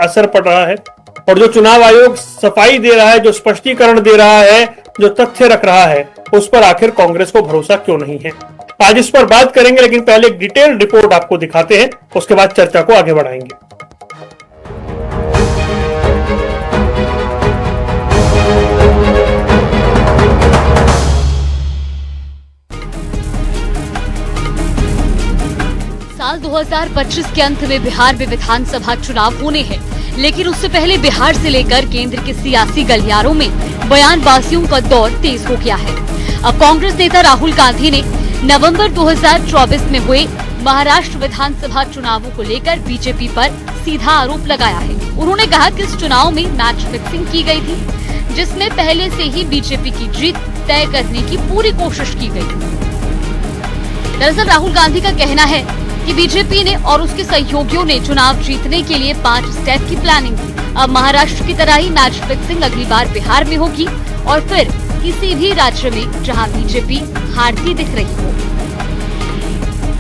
असर पड़ रहा है। और जो चुनाव आयोग सफाई दे रहा है, जो स्पष्टीकरण दे रहा है, जो तथ्य रख रहा है, उस पर आखिर कांग्रेस को भरोसा क्यों नहीं है? आज इस पर बात करेंगे, लेकिन पहले एक डिटेल्ड रिपोर्ट आपको दिखाते हैं, उसके बाद चर्चा को आगे बढ़ाएंगे। साल 2025 के अंत में बिहार में विधानसभा चुनाव होने हैं, लेकिन उससे पहले बिहार से लेकर केंद्र के सियासी गलियारों में बयानबाजियों का दौर तेज हो गया है। अब कांग्रेस नेता राहुल गांधी ने नवंबर 2024 में हुए महाराष्ट्र विधानसभा चुनावों को लेकर बीजेपी पर सीधा आरोप लगाया है। उन्होंने कहा कि इस चुनाव में मैच फिक्सिंग की गई थी, जिसमें पहले से ही बीजेपी की जीत तय करने की पूरी कोशिश की गई। दरअसल राहुल गांधी का कहना है कि बीजेपी ने और उसके सहयोगियों ने चुनाव जीतने के लिए 5 स्टेप की प्लानिंग की। अब महाराष्ट्र की तरह ही मैच फिक्सिंग अगली बार बिहार में होगी और फिर किसी भी राज्य में जहां बीजेपी हारती दिख रही हो।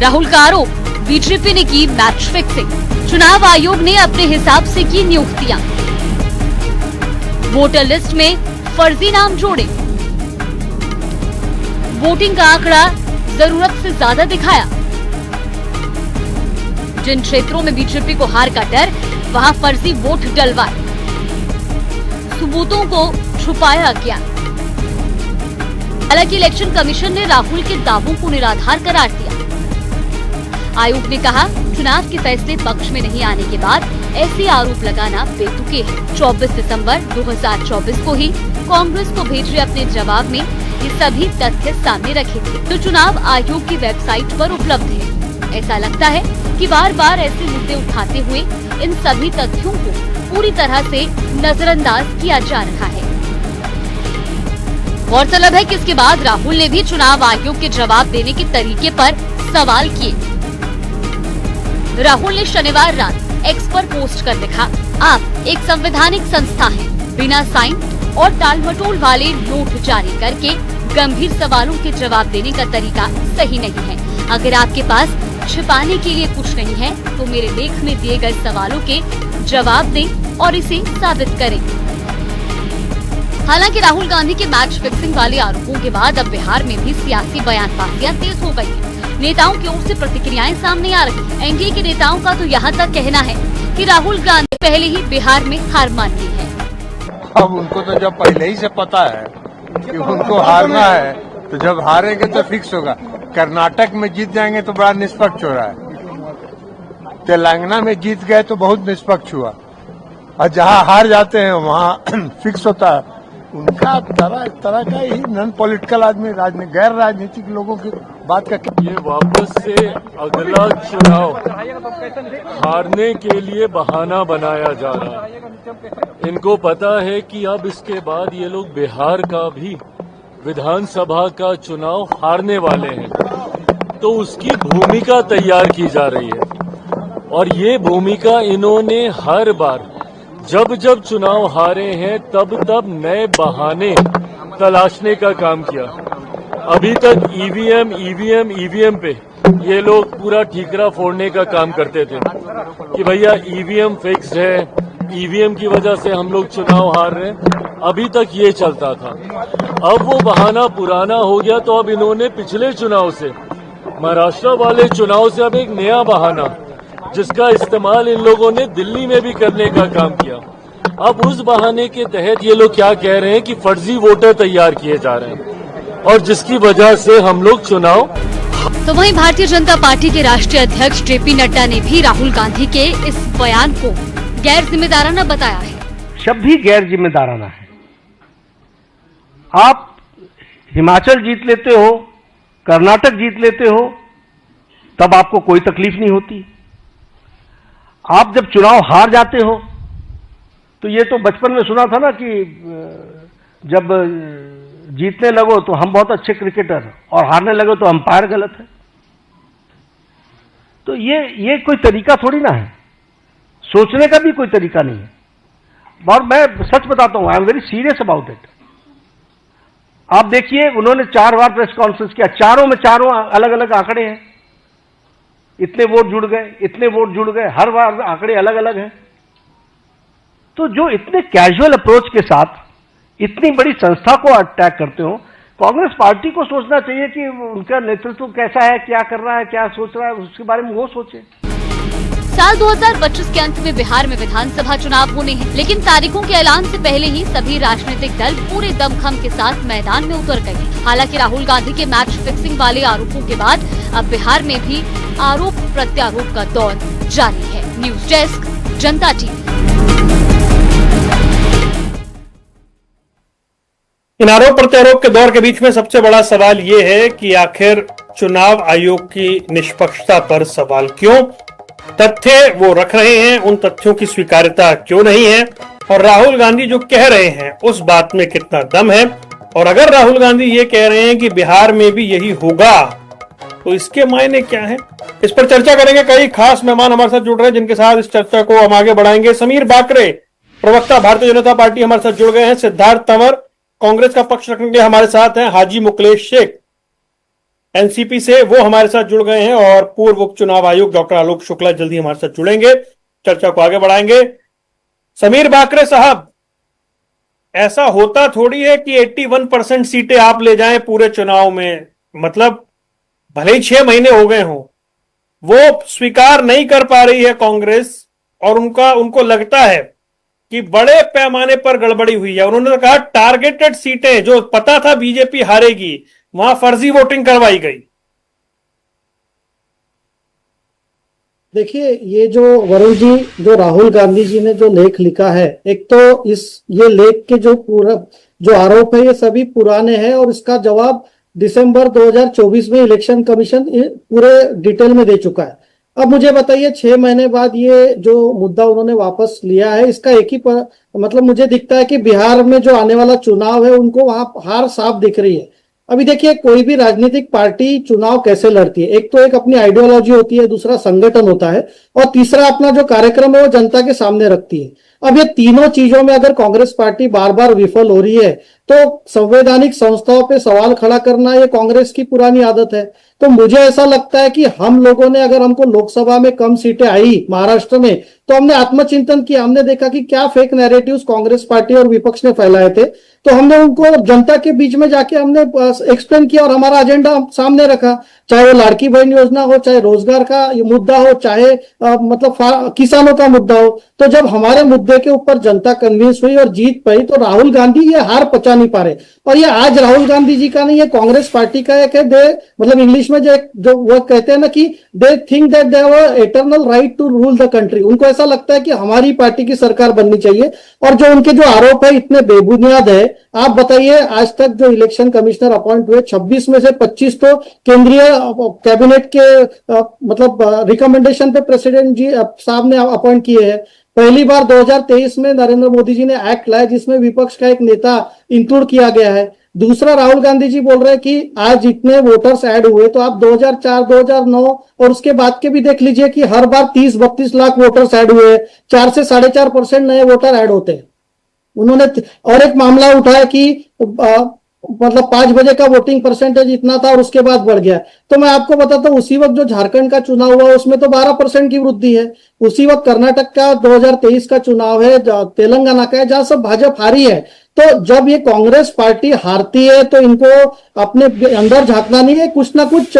राहुल का आरोप, बीजेपी ने की मैच फिक्सिंग। चुनाव आयोग ने अपने हिसाब से की नियुक्तियां, वोटर लिस्ट में फर्जी नाम जोड़े, वोटिंग का आंकड़ा जरूरत से ज्यादा दिखाया। जिन क्षेत्रों में बीजेपी को हार का डर, वहां फर्जी वोट डलवाए, सबूतों को छुपाया गया। हालांकि इलेक्शन कमीशन ने राहुल के दावों को निराधार करार दिया। आयोग ने कहा, चुनाव के फैसले पक्ष में नहीं आने के बाद ऐसे आरोप लगाना बेतुके है। 24 दिसंबर 2024 को ही कांग्रेस को भेजे अपने जवाब में ये सभी तथ्य सामने रखे थे, तो चुनाव आयोग की वेबसाइट पर उपलब्ध है। ऐसा लगता है कि बार बार ऐसे मुद्दे उठाते हुए इन सभी तथ्यों को पूरी तरह से नजरअंदाज किया जा रहा है। गौरतलब है कि इसके बाद राहुल ने भी चुनाव आयोग के जवाब देने के तरीके पर सवाल किए। राहुल ने शनिवार रात एक्स पर पोस्ट कर लिखा, आप एक संवैधानिक संस्था हैं, बिना साइन और टालमटोल वाले नोट जारी करके गंभीर सवालों के जवाब देने का तरीका सही नहीं है। अगर आपके पास छिपाने के लिए कुछ नहीं है तो मेरे लेख में दिए गए सवालों के जवाब दें और इसे साबित करें। हालांकि राहुल गांधी के मैच फिक्सिंग वाले आरोपों के बाद अब बिहार में भी सियासी बयानबाजियां तेज हो गई हैं। नेताओं की ओर से प्रतिक्रियाएं सामने आ रही हैं। एनडीए के नेताओं का तो यहाँ तक कहना है कि राहुल गांधी पहले ही बिहार में हार मान ली है। अब उनको तो जब पहले ही से पता है कि उनको हारना है, तो जब हारेंगे तो फिक्स होगा। कर्नाटक में जीत जाएंगे तो बड़ा निष्पक्ष हो रहा है, तेलंगाना में जीत गए तो बहुत निष्पक्ष हुआ, और जहां हार जाते हैं वहां फिक्स होता है। उनका तरह का ही नॉन पॉलिटिकल आदमी, गैर राजनीतिक लोगों की बात का ये वापस से अगला चुनाव हारने के लिए बहाना बनाया जा रहा है। इनको पता है कि अब इसके बाद ये लोग बिहार का भी विधानसभा का चुनाव हारने वाले हैं, तो उसकी भूमिका तैयार की जा रही है। और ये भूमिका इन्होंने हर बार जब जब चुनाव हारे हैं तब तब नए बहाने तलाशने का काम किया। अभी तक ईवीएम पे ये लोग पूरा ठीकरा फोड़ने का काम करते थे कि भैया ईवीएम फिक्स्ड है, ईवीएम की वजह से हम लोग चुनाव हार रहे हैं। अभी तक ये चलता था। अब वो बहाना पुराना हो गया, तो अब इन्होंने पिछले चुनाव से, महाराष्ट्र वाले चुनाव से अब एक नया बहाना, जिसका इस्तेमाल इन लोगों ने दिल्ली में भी करने का काम किया। अब उस बहाने के तहत ये लोग क्या कह रहे हैं कि फर्जी वोटर तैयार किए जा रहे हैं, और जिसकी वजह से हम लोग चुनाव। तो वहीं भारतीय जनता पार्टी के राष्ट्रीय अध्यक्ष जेपी नड्डा ने भी राहुल गांधी के इस बयान को गैर जिम्मेदाराना बताया है। शब्द ही गैर जिम्मेदाराना है। आप हिमाचल जीत लेते हो, कर्नाटक जीत लेते हो, तब आपको कोई तकलीफ नहीं होती। आप जब चुनाव हार जाते हो, तो ये तो बचपन में सुना था ना कि जब जीतने लगो तो हम बहुत अच्छे क्रिकेटर और हारने लगो तो अंपायर गलत है। तो ये कोई तरीका थोड़ी ना है, सोचने का भी कोई तरीका नहीं है। और मैं सच बताता हूं, I am very serious about it. आप देखिए, उन्होंने 4 बार प्रेस कॉन्फ्रेंस किया, चारों में चारों अलग अलग आंकड़े हैं। इतने वोट जुड़ गए, इतने वोट जुड़ गए, हर बार आंकड़े अलग अलग हैं। तो जो इतने कैजुअल अप्रोच के साथ इतनी बड़ी संस्था को अटैक करते हो, कांग्रेस पार्टी को सोचना चाहिए कि उनका नेतृत्व कैसा है, क्या कर रहा है, क्या सोच रहा है, उसके बारे में वो सोचे। साल 2025 के अंत में बिहार में विधानसभा चुनाव होने हैं, लेकिन तारीखों के ऐलान से पहले ही सभी राजनीतिक दल पूरे दमखम के साथ मैदान में उतर गए। हालांकि राहुल गांधी के मैच फिक्सिंग वाले आरोपों के बाद अब बिहार में भी आरोप प्रत्यारोप का दौर जारी है। न्यूज डेस्क, जनता टीवी। इन आरोप प्रत्यारोप के दौर के बीच में सबसे बड़ा सवाल ये है कि आखिर चुनाव आयोग की निष्पक्षता पर सवाल क्यों? तथ्य वो रख रहे हैं, उन तथ्यों की स्वीकार्यता क्यों नहीं है? और राहुल गांधी जो कह रहे हैं उस बात में कितना दम है? और अगर राहुल गांधी ये कह रहे हैं कि बिहार में भी यही होगा तो इसके मायने क्या है? इस पर चर्चा करेंगे। कई खास मेहमान हमारे साथ जुड़ रहे हैं जिनके साथ इस चर्चा को हम आगे बढ़ाएंगे। समीर बाकरे, प्रवक्ता भारतीय जनता पार्टी, हमारे साथ जुड़ गए हैं। सिद्धार्थ तंवर, कांग्रेस का पक्ष रखने के लिए हमारे साथ हैं। हाजी मुकलेश शेख, एनसीपी से, वो हमारे साथ जुड़ गए हैं। और पूर्व उप चुनाव आयुक्त डॉक्टर आलोक शुक्ला जल्दी हमारे साथ जुड़ेंगे, चर्चा को आगे बढ़ाएंगे। समीर बाकरे साहब, ऐसा होता थोड़ी है कि 81% सीटें आप ले जाएं पूरे चुनाव में, मतलब भले ही 6 महीने हो गए हों, वो स्वीकार नहीं कर पा रही है कांग्रेस, और उनको लगता है कि बड़े पैमाने पर गड़बड़ी हुई है। उन्होंने कहा टारगेटेड सीटें जो पता था बीजेपी हारेगी, वहां फर्जी वोटिंग करवाई गई। देखिए, ये जो वरुण जी, जो राहुल गांधी जी ने जो लेख लिखा है, एक तो ये लेख के जो आरोप है ये सभी पुराने हैं और इसका जवाब दिसंबर 2024 में इलेक्शन कमीशन पूरे डिटेल में दे चुका है। अब मुझे बताइए, 6 महीने बाद ये जो मुद्दा उन्होंने वापस लिया है, इसका एक ही मतलब मुझे दिखता है कि बिहार में जो आने वाला चुनाव है उनको वहां हार साफ दिख रही है। अभी देखिए, कोई भी राजनीतिक पार्टी चुनाव कैसे लड़ती है, एक तो एक अपनी आइडियोलॉजी होती है, दूसरा संगठन होता है, और तीसरा अपना जो कार्यक्रम है वो जनता के सामने रखती है। अब ये तीनों चीजों में अगर कांग्रेस पार्टी बार बार विफल हो रही है तो संवैधानिक संस्थाओं पे सवाल खड़ा करना ये कांग्रेस की पुरानी आदत है। तो मुझे ऐसा लगता है कि हम लोगों ने, अगर हमको लोकसभा में कम सीटें आई महाराष्ट्र में, तो हमने आत्मचिंतन किया, हमने देखा कि क्या फेक नैरेटिव्स कांग्रेस पार्टी और विपक्ष ने फैलाए थे, तो हमने उनको जनता के बीच में जाके हमने एक्सप्लेन किया और हमारा एजेंडा सामने रखा। चाहे वो लाड़की बहन योजना हो, चाहे रोजगार का मुद्दा हो, चाहे मतलब किसानों का मुद्दा हो। तो जब हमारे मुद्दे के ऊपर जनता कन्विंस हुई और जीत पाई, तो राहुल गांधी ये हार पचा नहीं पा रहे। और ये आज राहुल गांधी जी का नहीं, ये कांग्रेस पार्टी का एक है, मतलब इंग्लिश में जो वो कहते हैं ना कि they think that they have eternal right to rule the country. उनको ऐसा लगता है कि हमारी पार्टी की सरकार बननी चाहिए। और जो उनके जो आरोप है इतने बेबुनियाद है। आप बताइए, आज तक जो इलेक्शन कमिश्नर अपॉइंट हुए 26 में से 25 तो केंद्रीय कैबिनेट के मतलब रिकमेंडेशन पे प्रेसिडेंट जी साहब ने अपॉइंट किए हैं। पहली बार 2023 में नरेंद्र मोदी जी ने एक्ट लाया जिसमें विपक्ष का एक नेता इंक्लूड किया गया है। दूसरा, राहुल गांधी जी बोल रहे हैं कि आज इतने वोटर्स ऐड हुए, तो आप 2004, 2009 और उसके बाद के भी देख लीजिए कि हर बार 30-32 लाख वोटर्स ऐड हुए, 4 से 4.5% नए वोटर ऐड होते हैं। उन्होंने और एक मामला उठाया कि मतलब 5 बजे का वोटिंग परसेंटेज इतना था और उसके बाद बढ़ गया। तो मैं आपको बताता हूँ, उसी वक्त जो झारखंड का चुनाव हुआ उसमें तो 12% की वृद्धि है। उसी वक्त कर्नाटक का 2023 का चुनाव है, तेलंगाना का है, जहां सब भाजपा हारी है। तो जब ये कांग्रेस पार्टी हारती है तो इनको अपने अंदर झांकना नहीं है, कुछ ना कुछ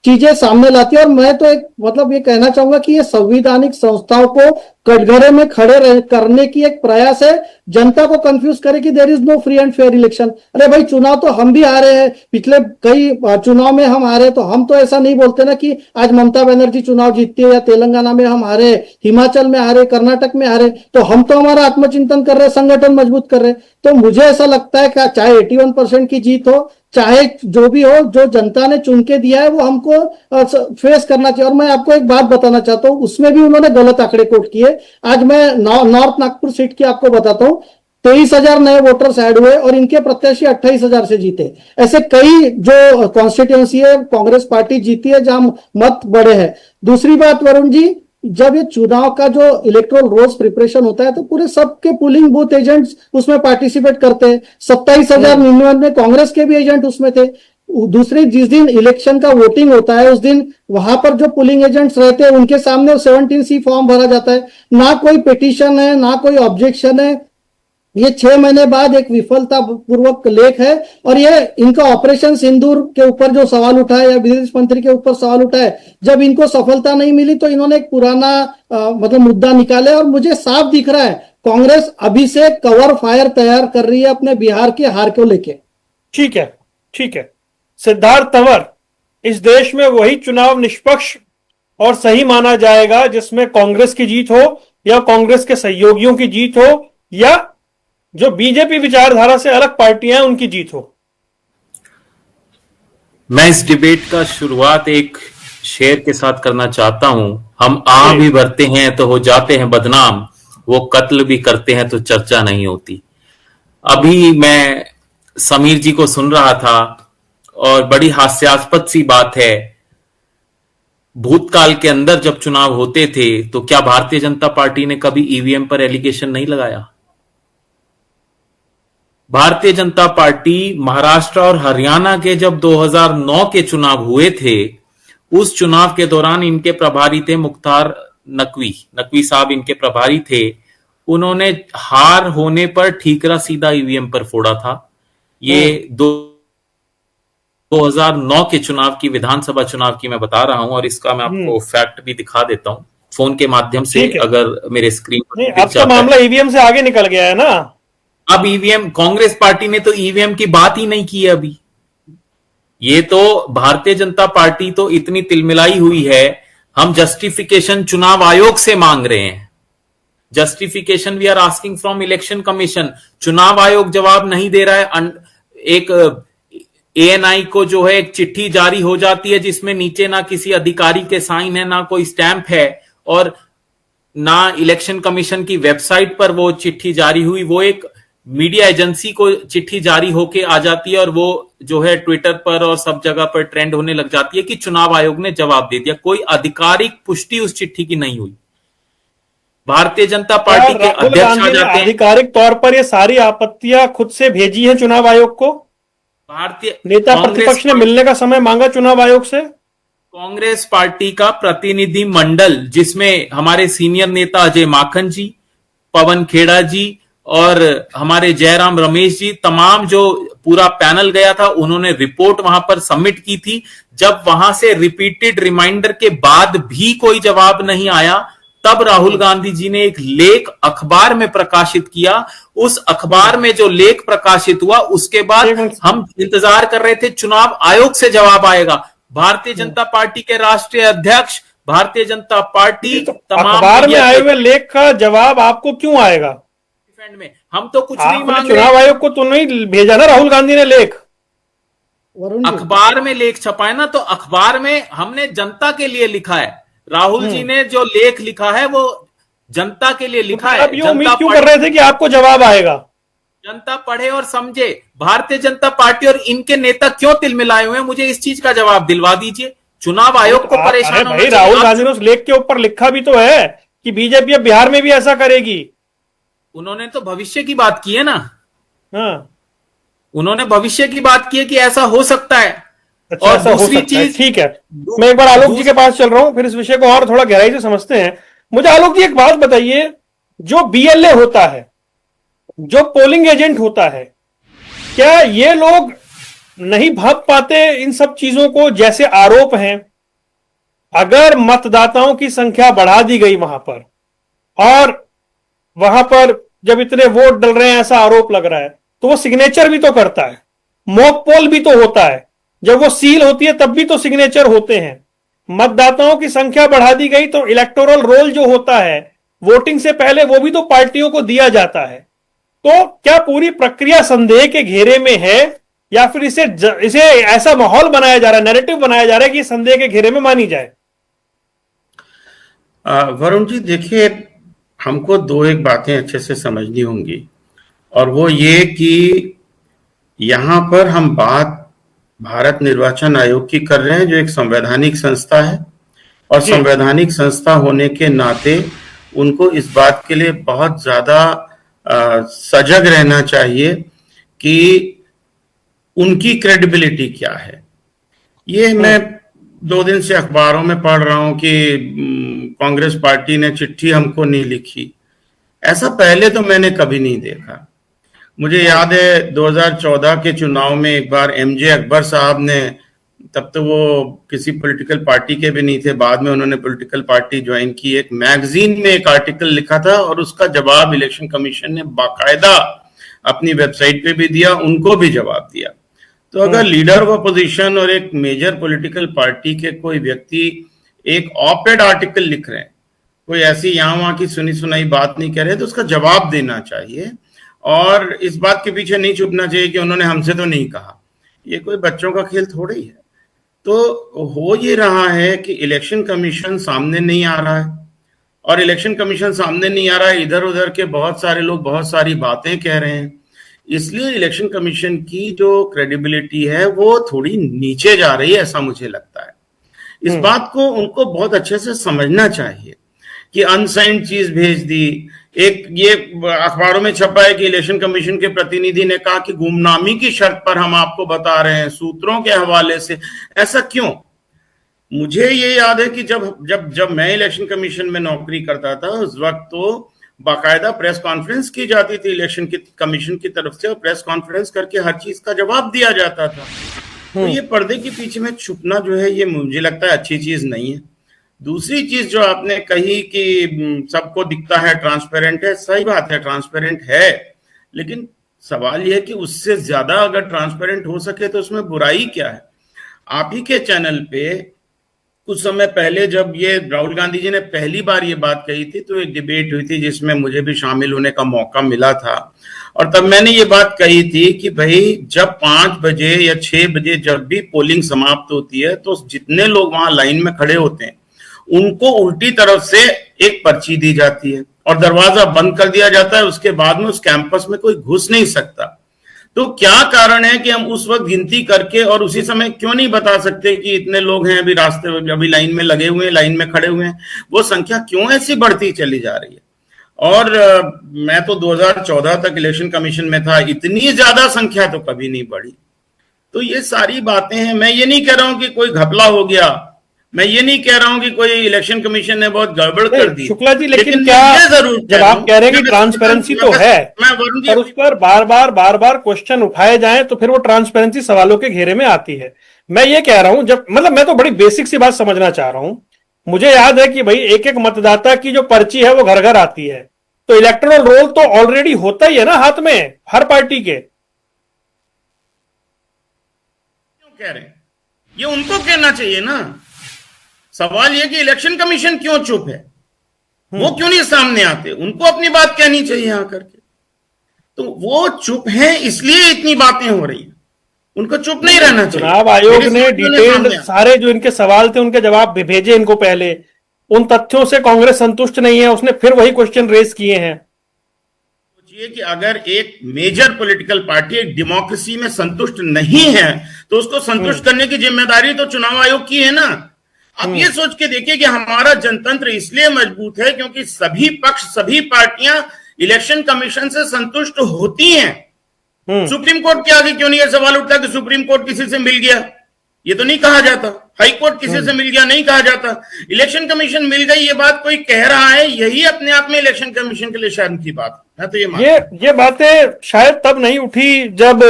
चीजें सामने लाती है। और मैं तो एक मतलब ये कहना चाहूंगा कि ये संवैधानिक संस्थाओं को कटघरे में खड़े करने की एक प्रयास है, जनता को कंफ्यूज करे कि there is no free and fair election. अरे भाई, चुनाव तो हम भी हारे हैं, पिछले कई चुनाव में हम हारे, तो हम तो ऐसा नहीं बोलते ना कि आज ममता बनर्जी चुनाव जीतती है या तेलंगाना में हम हारे, हिमाचल में हारे, कर्नाटक में हारे, तो हम तो हमारा आत्मचिंतन कर रहे, संगठन मजबूत कर रहे। तो मुझे ऐसा लगता है कि चाहे 81% की जीत हो, चाहे जो भी हो, जो जनता ने चुन के दिया है वो हमको फेस करना चाहिए। और मैं आपको एक बात बताना चाहता हूं, उसमें भी उन्होंने गलत आंकड़े कोट किए। आज मैं नॉर्थ नागपुर सीट की आपको बताता हूं, 23,000 नए वोटर्स ऐड हुए और इनके प्रत्याशी 28,000 से जीते। ऐसे कई जो कॉन्स्टिट्यूएंसी है कांग्रेस पार्टी जीती है जहां मत बढ़े हैं। दूसरी बात वरुण जी, जब ये चुनाव का जो इलेक्टोरल रोल्स प्रिपरेशन होता है तो पूरे सबके पोलिंग बूथ एजेंट्स उसमें पार्टिसिपेट करते हैं। 27,099 कांग्रेस के भी एजेंट उसमें थे। दूसरे जिस दिन इलेक्शन का वोटिंग होता है उस दिन वहां पर जो पोलिंग एजेंट्स रहते हैं उनके सामने 17C फॉर्म भरा जाता है, ना कोई पिटीशन है ना कोई ऑब्जेक्शन है। ये 6 महीने बाद एक विफलता पूर्वक लेख है और ये इनका ऑपरेशन सिंदूर के ऊपर जो सवाल उठा है या विदेश मंत्री के ऊपर सवाल उठा है, जब इनको सफलता नहीं मिली तो इन्होंने एक पुराना मतलब मुद्दा निकाले और मुझे साफ दिख रहा है कांग्रेस अभी से कवर फायर तैयार कर रही है अपने बिहार की हार को लेके। ठीक है, ठीक है सिद्धार्थ तंवर, इस देश में वही चुनाव निष्पक्ष और सही माना जाएगा जिसमें कांग्रेस की जीत हो या कांग्रेस के सहयोगियों की जीत हो या जो बीजेपी विचारधारा से अलग पार्टियां हैं उनकी जीत हो? मैं इस डिबेट का शुरुआत एक शेर के साथ करना चाहता हूं। हम आ भी भरते हैं तो हो जाते हैं बदनाम, वो कत्ल भी करते हैं तो चर्चा नहीं होती। अभी मैं समीर जी को सुन रहा था और बड़ी हास्यास्पद सी बात है, भूतकाल के अंदर जब चुनाव होते थे तो क्या भारतीय जनता पार्टी ने कभी ईवीएम पर एलिगेशन नहीं लगाया? भारतीय जनता पार्टी महाराष्ट्र और हरियाणा के जब 2009 के चुनाव हुए थे, उस चुनाव के दौरान इनके प्रभारी थे मुख्तार नकवी साहब इनके प्रभारी थे। उन्होंने हार होने पर ठीकरा सीधा ईवीएम पर फोड़ा था। ये 2009 के चुनाव की, विधानसभा चुनाव की मैं बता रहा हूं और इसका मैं आपको फैक्ट भी दिखा देता हूं फोन के माध्यम से, अगर मेरे स्क्रीन पर। अब तो मामला ईवीएम से आगे निकल गया है ना। अब ईवीएम, कांग्रेस पार्टी ने तो ईवीएम की बात ही नहीं की है अभी। ये तो भारतीय जनता पार्टी तो इतनी तिलमिलाई हुई है, हम जस्टिफिकेशन चुनाव आयोग से मांग रहे हैं। Justification we are asking from election commission. चुनाव आयोग जवाब नहीं दे रहा है। एक एएनआई को जो है एक चिट्ठी जारी हो जाती है जिसमें नीचे ना किसी अधिकारी के साइन है, ना कोई स्टैंप है और ना इलेक्शन कमीशन की वेबसाइट पर वो चिट्ठी जारी हुई। वो एक मीडिया एजेंसी को चिट्ठी जारी होके आ जाती है और वो जो है ट्विटर पर और सब जगह पर ट्रेंड होने लग जाती है कि चुनाव आयोग ने जवाब दे दिया। कोई आधिकारिक पुष्टि उस चिट्ठी की नहीं हुई। भारतीय जनता पार्टी के अध्यक्ष आ जाते हैं। आधिकारिक तौर पर ये सारी आपत्तियां खुद से भेजी है चुनाव आयोग को। भारतीय नेता प्रतिपक्ष ने मिलने का समय मांगा चुनाव आयोग से। कांग्रेस पार्टी का प्रतिनिधि मंडल, जिसमें हमारे सीनियर नेता अजय माखन जी, पवन खेड़ा जी और हमारे जयराम रमेश जी, तमाम जो पूरा पैनल गया था, उन्होंने रिपोर्ट वहां पर सबमिट की थी। जब वहां से रिपीटेड रिमाइंडर के बाद भी कोई जवाब नहीं आया, तब राहुल गांधी जी ने एक लेख अखबार में प्रकाशित किया। उस अखबार में जो लेख प्रकाशित हुआ उसके बाद हम इंतजार कर रहे थे चुनाव आयोग से जवाब आएगा। भारतीय जनता पार्टी के राष्ट्रीय अध्यक्ष, भारतीय जनता पार्टी तो अखबार में आए हुए लेख का जवाब आपको क्यों आएगा? में हम तो कुछ नहीं मांग रहे। चुनाव आयोग को तो नहीं भेजा ना राहुल गांधी ने लेख। अखबार में लेख छपाए ना, तो अखबार में हमने जनता के लिए लिखा है। राहुल जी ने जो लेख लिखा है वो जनता के लिए लिखा है। आप ये उम्मीद क्यों कर रहे थे कि आपको जवाब आएगा? जनता पढ़े और समझे। भारतीय जनता पार्टी और इनके नेता क्यों तिलमिलाए हुए हैं, मुझे इस चीज का जवाब दिलवा दीजिए। चुनाव आयोग को परेशान होना चाहिए। राहुल गांधी ने उस लेख के ऊपर लिखा भी तो है कि बीजेपी अब बिहार में भी ऐसा करेगी। उन्होंने तो भविष्य की बात की है ना। हाँ, उन्होंने भविष्य की बात की है कि ऐसा हो सकता है। अच्छा, और दूसरी चीज, ठीक है, मैं एक बार आलोक जी के पास चल रहा हूं, फिर इस विषय को और थोड़ा गहराई से समझते हैं। मुझे आलोक जी एक बात बताइए, जो बीएलए होता है, जो पोलिंग एजेंट होता है, क्या ये लोग नहीं भाप पाते इन सब चीजों को? जैसे आरोप हैं, अगर मतदाताओं की संख्या बढ़ा दी गई वहां पर और वहां पर जब इतने वोट डल रहे हैं ऐसा आरोप लग रहा है, तो वो सिग्नेचर भी तो करता है, मॉक पोल भी तो होता है, जब वो सील होती है तब भी तो सिग्नेचर होते हैं। मतदाताओं की संख्या बढ़ा दी गई तो इलेक्टोरल रोल जो होता है वोटिंग से पहले वो भी तो पार्टियों को दिया जाता है। तो क्या पूरी प्रक्रिया संदेह के घेरे में है या फिर इसे ऐसा माहौल बनाया जा रहा है, नैरेटिव बनाया जा रहा है कि संदेह के घेरे में मानी जाए? वरुण जी देखिए, हमको दो एक बातें अच्छे से समझनी होंगी, और वो ये कि यहां पर हम बात भारत निर्वाचन आयोग की कर रहे हैं, जो एक संवैधानिक संस्था है, और संवैधानिक संस्था होने के नाते उनको इस बात के लिए बहुत ज्यादा सजग रहना चाहिए कि उनकी क्रेडिबिलिटी क्या है। ये मैं 2 दिन से अखबारों में पढ़ रहा हूं कि कांग्रेस पार्टी ने चिट्ठी हमको नहीं लिखी। ऐसा पहले तो मैंने कभी नहीं देखा। मुझे याद है 2014 के चुनाव में एक बार एमजे अकबर साहब ने, तब तो वो किसी पॉलिटिकल पार्टी के भी नहीं थे, बाद में उन्होंने पॉलिटिकल पार्टी ज्वाइन की, एक मैगजीन में एक आर्टिकल लिखा था और उसका जवाब इलेक्शन कमीशन ने बाकायदा अपनी वेबसाइट पे भी दिया, उनको भी जवाब दिया। तो अगर लीडर ऑफ अपोजिशन और एक मेजर पॉलिटिकल पार्टी के कोई व्यक्ति एक ऑप-एड आर्टिकल लिख रहे हैं, कोई ऐसी यहाँ वहां की सुनी सुनाई बात नहीं कह रहे, तो उसका जवाब देना चाहिए और इस बात के पीछे नहीं छुपना चाहिए कि उन्होंने हमसे तो नहीं कहा। ये कोई बच्चों का खेल थोड़ी है। तो हो ये रहा है कि इलेक्शन कमीशन सामने नहीं आ रहा है, और इलेक्शन कमीशन सामने नहीं आ रहा है, इधर उधर के बहुत सारे लोग बहुत सारी बातें कह रहे हैं, इसलिए इलेक्शन कमीशन की जो क्रेडिबिलिटी है वो थोड़ी नीचे जा रही है, ऐसा मुझे लगता है। इस बात को उनको बहुत अच्छे से समझना चाहिए कि अनसाइंड चीज भेज दी। एक ये अखबारों में छपा है कि इलेक्शन कमीशन के प्रतिनिधि ने कहा कि गुमनामी की शर्त पर हम आपको बता रहे हैं, सूत्रों के हवाले से। ऐसा क्यों? मुझे ये याद है कि जब मैं इलेक्शन कमीशन में नौकरी करता था, उस वक्त तो बाकायदा प्रेस कॉन्फ्रेंस की जाती थी इलेक्शन की कमीशन की तरफ से, और प्रेस कॉन्फ्रेंस करके हर चीज का जवाब दिया जाता था। तो ये पर्दे के पीछे में छुपना जो है, ये मुझे लगता है अच्छी चीज नहीं है। दूसरी चीज जो आपने कही कि सबको दिखता है ट्रांसपेरेंट है, सही बात है, ट्रांसपेरेंट है, लेकिन सवाल यह है कि उससे ज्यादा अगर ट्रांसपेरेंट हो सके तो उसमें बुराई क्या है। आप ही के चैनल पे कुछ समय पहले जब ये राहुल गांधी जी ने पहली बार ये बात कही थी, तो एक डिबेट हुई थी जिसमें मुझे भी शामिल होने का मौका मिला था, और तब मैंने ये बात कही थी कि भाई जब 5 बजे या 6 बजे जब भी पोलिंग समाप्त होती है, तो जितने लोग वहां लाइन में खड़े होते हैं उनको उल्टी तरफ से एक पर्ची दी जाती है और दरवाजा बंद कर दिया जाता है। उसके बाद में उस कैंपस में कोई घुस नहीं सकता। तो क्या कारण है कि हम उस वक्त गिनती करके और उसी समय क्यों नहीं बता सकते कि इतने लोग हैं अभी रास्ते में, अभी लाइन में लगे हुए हैं, लाइन में खड़े हुए हैं? वो संख्या क्यों ऐसी बढ़ती चली जा रही है? और मैं तो 2014 तक इलेक्शन कमीशन में था, इतनी ज्यादा संख्या तो कभी नहीं बढ़ी। तो ये सारी बातें हैं। मैं ये नहीं कह रहा हूं कि कोई घपला हो गया, मैं ये नहीं कह रहा हूं कि कोई इलेक्शन कमीशन ने बहुत गड़बड़ कर दी। शुक्ला जी, लेकिन क्या जब आप कह रहे हैं कि ट्रांसपेरेंसी तो है, पर उस पर बार बार क्वेश्चन उठाए जाएं तो फिर वो ट्रांसपेरेंसी सवालों के घेरे में आती है। मैं ये कह रहा हूं, जब मतलब मैं तो बड़ी बेसिक सी बात समझना चाह रहा हूं। मुझे याद है कि भाई एक एक मतदाता की जो पर्ची है वो घर घर आती है, तो इलेक्टोरल रोल तो ऑलरेडी होता ही है ना हाथ में हर पार्टी के। क्यों कह रहे हैं? ये उनको कहना चाहिए ना। सवाल यह कि इलेक्शन कमीशन क्यों चुप है, वो क्यों नहीं सामने आते? उनको अपनी बात कहनी चाहिए आकर के। तो वो चुप है इसलिए इतनी बातें हो रही हैं, उनको चुप नहीं रहना चाहिए। चुनाव आयोग ने डिटेल्ड सारे जो इनके सवाल थे उनके जवाब भेजे इनको पहले। उन तथ्यों से कांग्रेस संतुष्ट नहीं है, उसने फिर वही क्वेश्चन रेज किए हैं। सोचिए कि अगर एक मेजर पॉलिटिकल पार्टी एक डेमोक्रेसी में संतुष्ट नहीं है तो उसको संतुष्ट करने की जिम्मेदारी तो चुनाव आयोग की है ना। आप ये सोच के देखिए कि हमारा जनतंत्र इसलिए मजबूत है क्योंकि सभी पक्ष, सभी पार्टियां इलेक्शन कमीशन से संतुष्ट होती हैं। सुप्रीम कोर्ट के आगे क्यों नहीं यह सवाल उठता कि सुप्रीम कोर्ट किसी से मिल गया? ये तो नहीं कहा जाता। हाई कोर्ट किसी से मिल गया नहीं कहा जाता। इलेक्शन कमीशन मिल गई, ये बात कोई कह रहा है, यही अपने आप में इलेक्शन कमीशन के लिए शर्म की बात है। तो ये बातें शायद तब नहीं उठी जब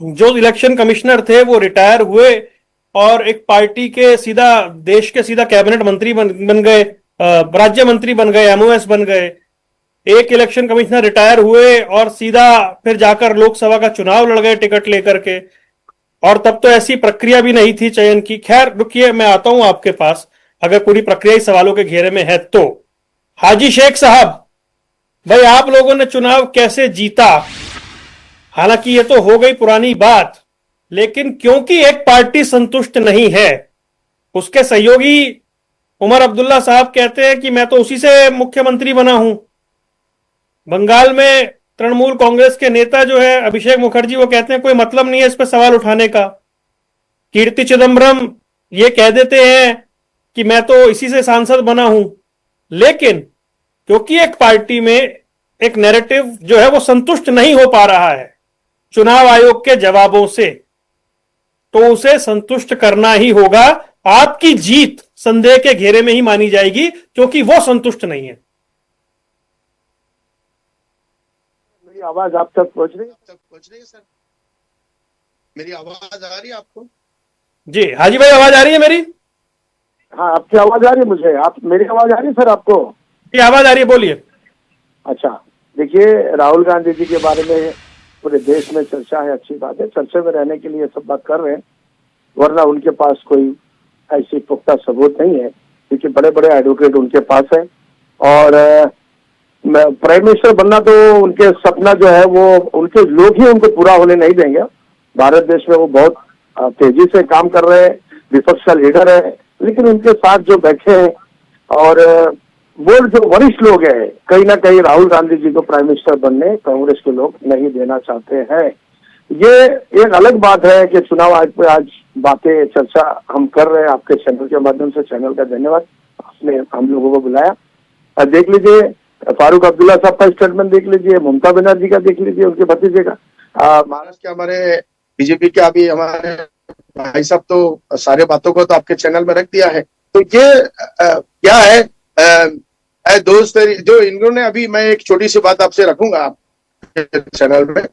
जो इलेक्शन कमिश्नर थे वो रिटायर हुए और एक पार्टी के सीधा देश के सीधा कैबिनेट मंत्री बन गए, राज्य मंत्री बन गए, एमओएस बन गए। एक इलेक्शन कमिश्नर रिटायर हुए और सीधा फिर जाकर लोकसभा का चुनाव लड़ गए टिकट लेकर के, और तब तो ऐसी प्रक्रिया भी नहीं थी चयन की। खैर रुकिए, मैं आता हूं आपके पास, अगर पूरी प्रक्रिया ही सवालों के घेरे में है तो। हाजी शेख साहब, भाई आप लोगों ने चुनाव कैसे जीता? हालांकि ये तो हो गई पुरानी बात, लेकिन क्योंकि एक पार्टी संतुष्ट नहीं है, उसके सहयोगी उमर अब्दुल्ला साहब कहते हैं कि मैं तो उसी से मुख्यमंत्री बना हूं। बंगाल में तृणमूल कांग्रेस के नेता जो है अभिषेक मुखर्जी, वो कहते हैं कोई मतलब नहीं है इस पर सवाल उठाने का। कीर्ति चिदम्बरम ये कह देते हैं कि मैं तो इसी से सांसद बना हूं। लेकिन क्योंकि एक पार्टी में एक नैरेटिव जो है वो संतुष्ट नहीं हो पा रहा है, चुनाव आयोग के जवाबों से, तो उसे संतुष्ट करना ही होगा। आपकी जीत संदेह के घेरे में ही मानी जाएगी क्योंकि वो संतुष्ट नहीं है। मेरी आवाज आप तक पहुंच रही है? सर, मेरी आवाज आ रही है आपको? जी हाजी भाई, आवाज आ रही है मेरी? हाँ, आपकी आवाज आ रही है मुझे। आप मेरी आवाज आ रही है सर आपको? जी आवाज आ रही है, बोलिए। अच्छा, देखिए, राहुल गांधी जी के बारे में पूरे देश में चर्चा है, अच्छी बात है। चर्चा में रहने के लिए सब बात कर रहे हैं, वरना उनके पास कोई ऐसी पुख्ता सबूत नहीं है, क्योंकि बड़े बड़े एडवोकेट उनके पास है। और प्राइम मिनिस्टर बनना तो उनके सपना जो है वो उनके लोग ही उनको पूरा होने नहीं देंगे। भारत देश में वो बहुत तेजी से काम कर रहे हैं, विपक्ष का लीडर है, लेकिन उनके साथ जो बैठे हैं और वो जो वरिष्ठ लोग हैं, कहीं ना कहीं राहुल गांधी जी को प्राइम मिनिस्टर बनने कांग्रेस के लोग नहीं देना चाहते हैं। ये एक अलग बात है कि चुनाव आयोग पे आज बातें चर्चा हम कर रहे हैं आपके चैनल के माध्यम से। चैनल का धन्यवाद, आपने हम लोगों को बुलाया। देख लीजिए, फारूक अब्दुल्ला साहब का स्टेटमेंट देख लीजिए, ममता बनर्जी का देख लीजिए, उनके भतीजे का। महाराष्ट्र के हमारे बीजेपी के अभी हमारे भाई साहब तो सारे बातों को तो आपके चैनल में रख दिया है। तो ये क्या है दोस्त, जो इन्होंने अभी, मैं एक छोटी सी बात आपसे रखूंगा आपके चैनल में,